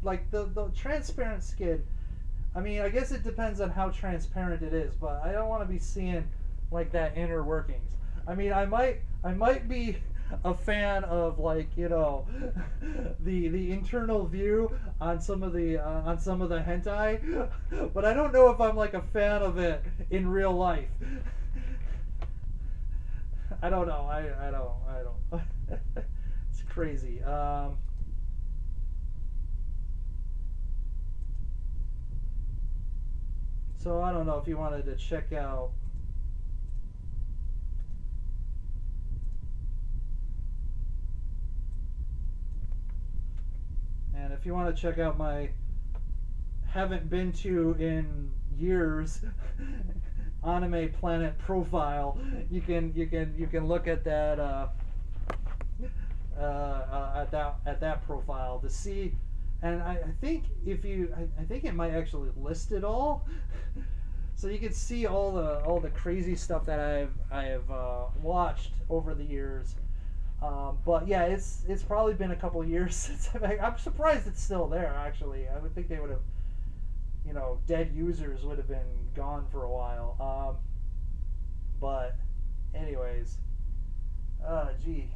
like the transparent skin. I mean, I guess it depends on how transparent it is, but I don't want to be seeing like that inner workings. I mean, I might be a fan of, like, you know, the internal view on some of the hentai, but I don't know if I'm like a fan of it in real life. I don't know. I don't. It's crazy. So I don't know if you wanted to check out and if you want to check out my haven't been to in years Anime Planet profile, you can look at that at that profile to see. And I think I think it might actually list it all, so you can see all the crazy stuff that I have watched over the years. But yeah, it's probably been a couple years since I'm surprised it's still there. Actually, I would think they would have, you know, dead users would have been gone for a while. But anyways, gee.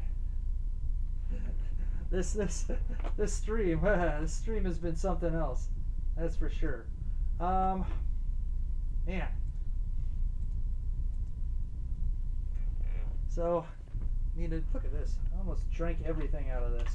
This stream has been something else, that's for sure. Man, so need to look at this. I almost drank everything out of this.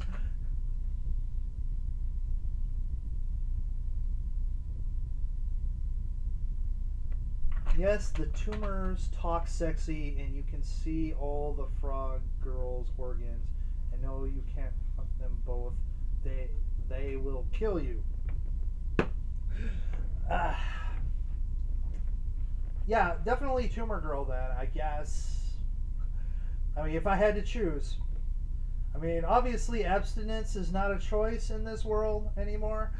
Yes, the tumors talk sexy, and you can see all the frog girls' organs. And no, you can't fuck them both. They will kill you. Yeah, definitely tumor girl then, I guess. I mean, if I had to choose. I mean, obviously abstinence is not a choice in this world anymore.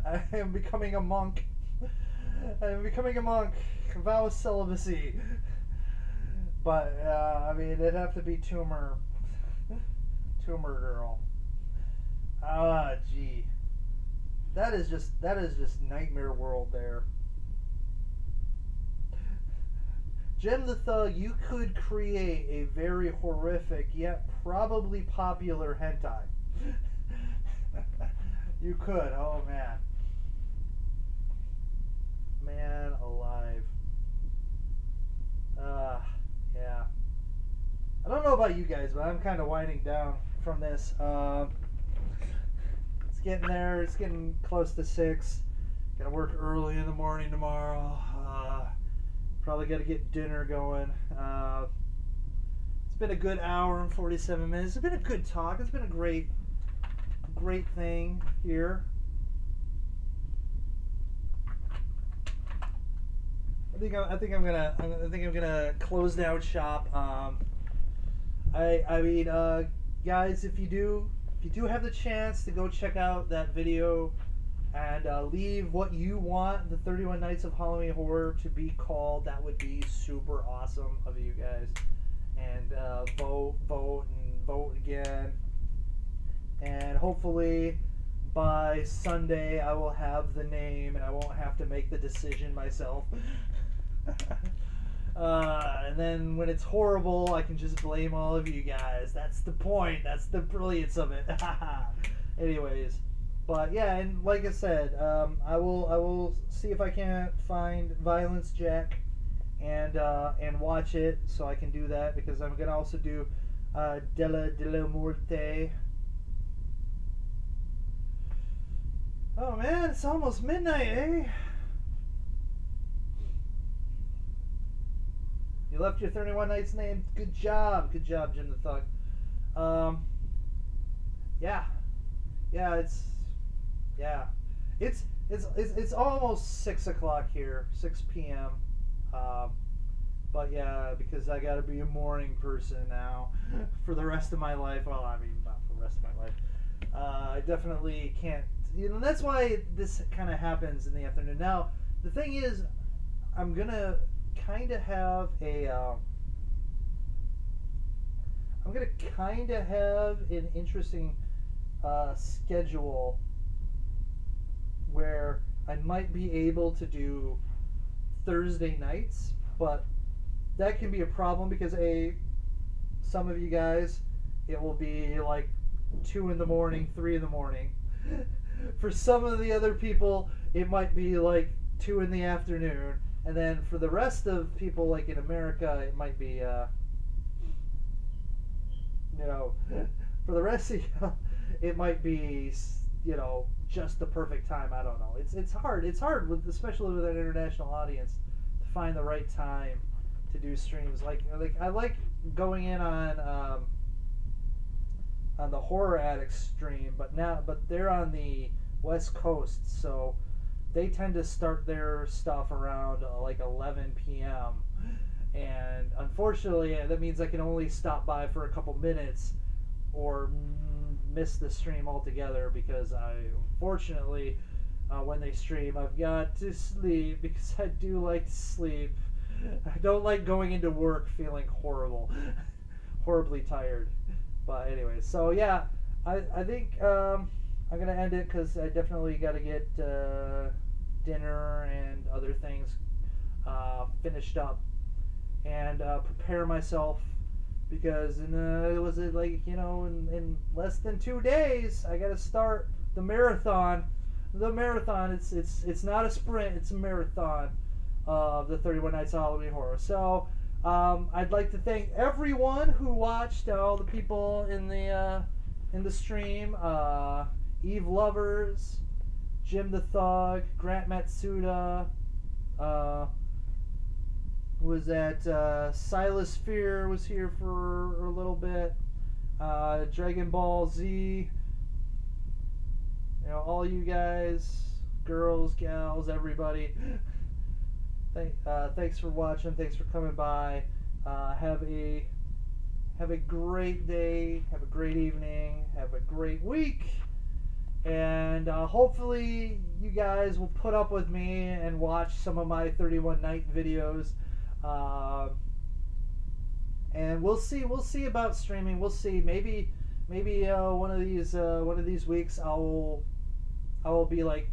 I am becoming a monk. I am becoming a monk. Vow celibacy. But I mean, it'd have to be tumor girl. Ah, gee, that is just nightmare world there. Jim the Thug, you could create a very horrific yet probably popular hentai. You could. Oh man. Man alive. Yeah. I don't know about you guys, but I'm kind of winding down from this. It's getting there. It's getting close to 6. Gotta work early in the morning tomorrow. Probably gotta get dinner going. It's been a good hour and 47 minutes. It's been a good talk. It's been a great thing here. I think I'm gonna close down shop. I mean, guys, if you do have the chance to go check out that video and leave what you want the 31 Nights of Halloween Horror to be called, that would be super awesome of you guys. And vote again. And hopefully by Sunday I will have the name and I won't have to make the decision myself. And then when it's horrible, I can just blame all of you guys. That's the point. That's the brilliance of it. Anyways, but yeah, and like I said, I will see if I can find Violence Jack and watch it, so I can do that, because I'm gonna also do Della Morte. Oh man, it's almost midnight, eh? You left your 31 Nights name. Good job, Jim the Thug. Yeah, it's almost 6 o'clock here, 6 p.m. But yeah, because I gotta be a morning person now for the rest of my life. Well, I mean, not for the rest of my life. I definitely can't. You know, that's why this kind of happens in the afternoon. Now, the thing is, I'm gonna kind of have an interesting schedule where I might be able to do Thursday nights, but that can be a problem because some of you guys, it will be like 2 in the morning, 3 in the morning. For some of the other people, it might be like 2 in the afternoon. And then for the rest of people, like in America, it might be, for the rest of you, it might be, just the perfect time. I don't know. It's hard. It's hard, especially with an international audience, to find the right time to do streams. Like I like going in on the Horror Addict stream, but they're on the West Coast, so they tend to start their stuff around like 11 p.m. And unfortunately, that means I can only stop by for a couple minutes or miss the stream altogether, because unfortunately, when they stream, I've got to sleep, because I do like to sleep. I don't like going into work feeling horribly tired. But anyway, so yeah, I think I'm going to end it, because I definitely got to get dinner and other things finished up and prepare myself, because in less than 2 days I got to start the marathon. It's not a sprint, it's a marathon of the 31 Nights of Halloween Horror. So I'd like to thank everyone who watched, all the people in the stream, Eve Lovers, Jim the Thug, Grant Matsuda, was that Silas Fear was here for a little bit, Dragon Ball Z, all you guys, girls, gals, everybody. Thanks for watching. Thanks for coming by. Have a great day. Have a great evening. Have a great week. And hopefully you guys will put up with me and watch some of my 31 night videos. And we'll see about streaming. We'll see. Maybe one of these weeks I will be like,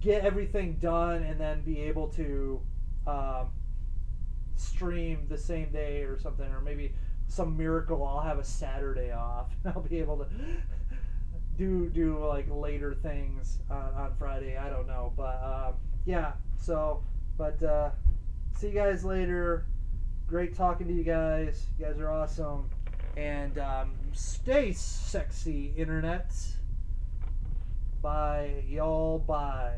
get everything done and then be able to stream the same day or something, or maybe some miracle I'll have a Saturday off and I'll be able to do like later things on Friday. I don't know, but yeah. So, but see you guys later. Great talking to you guys. You guys are awesome, and stay sexy, internet. Bye, y'all. Bye.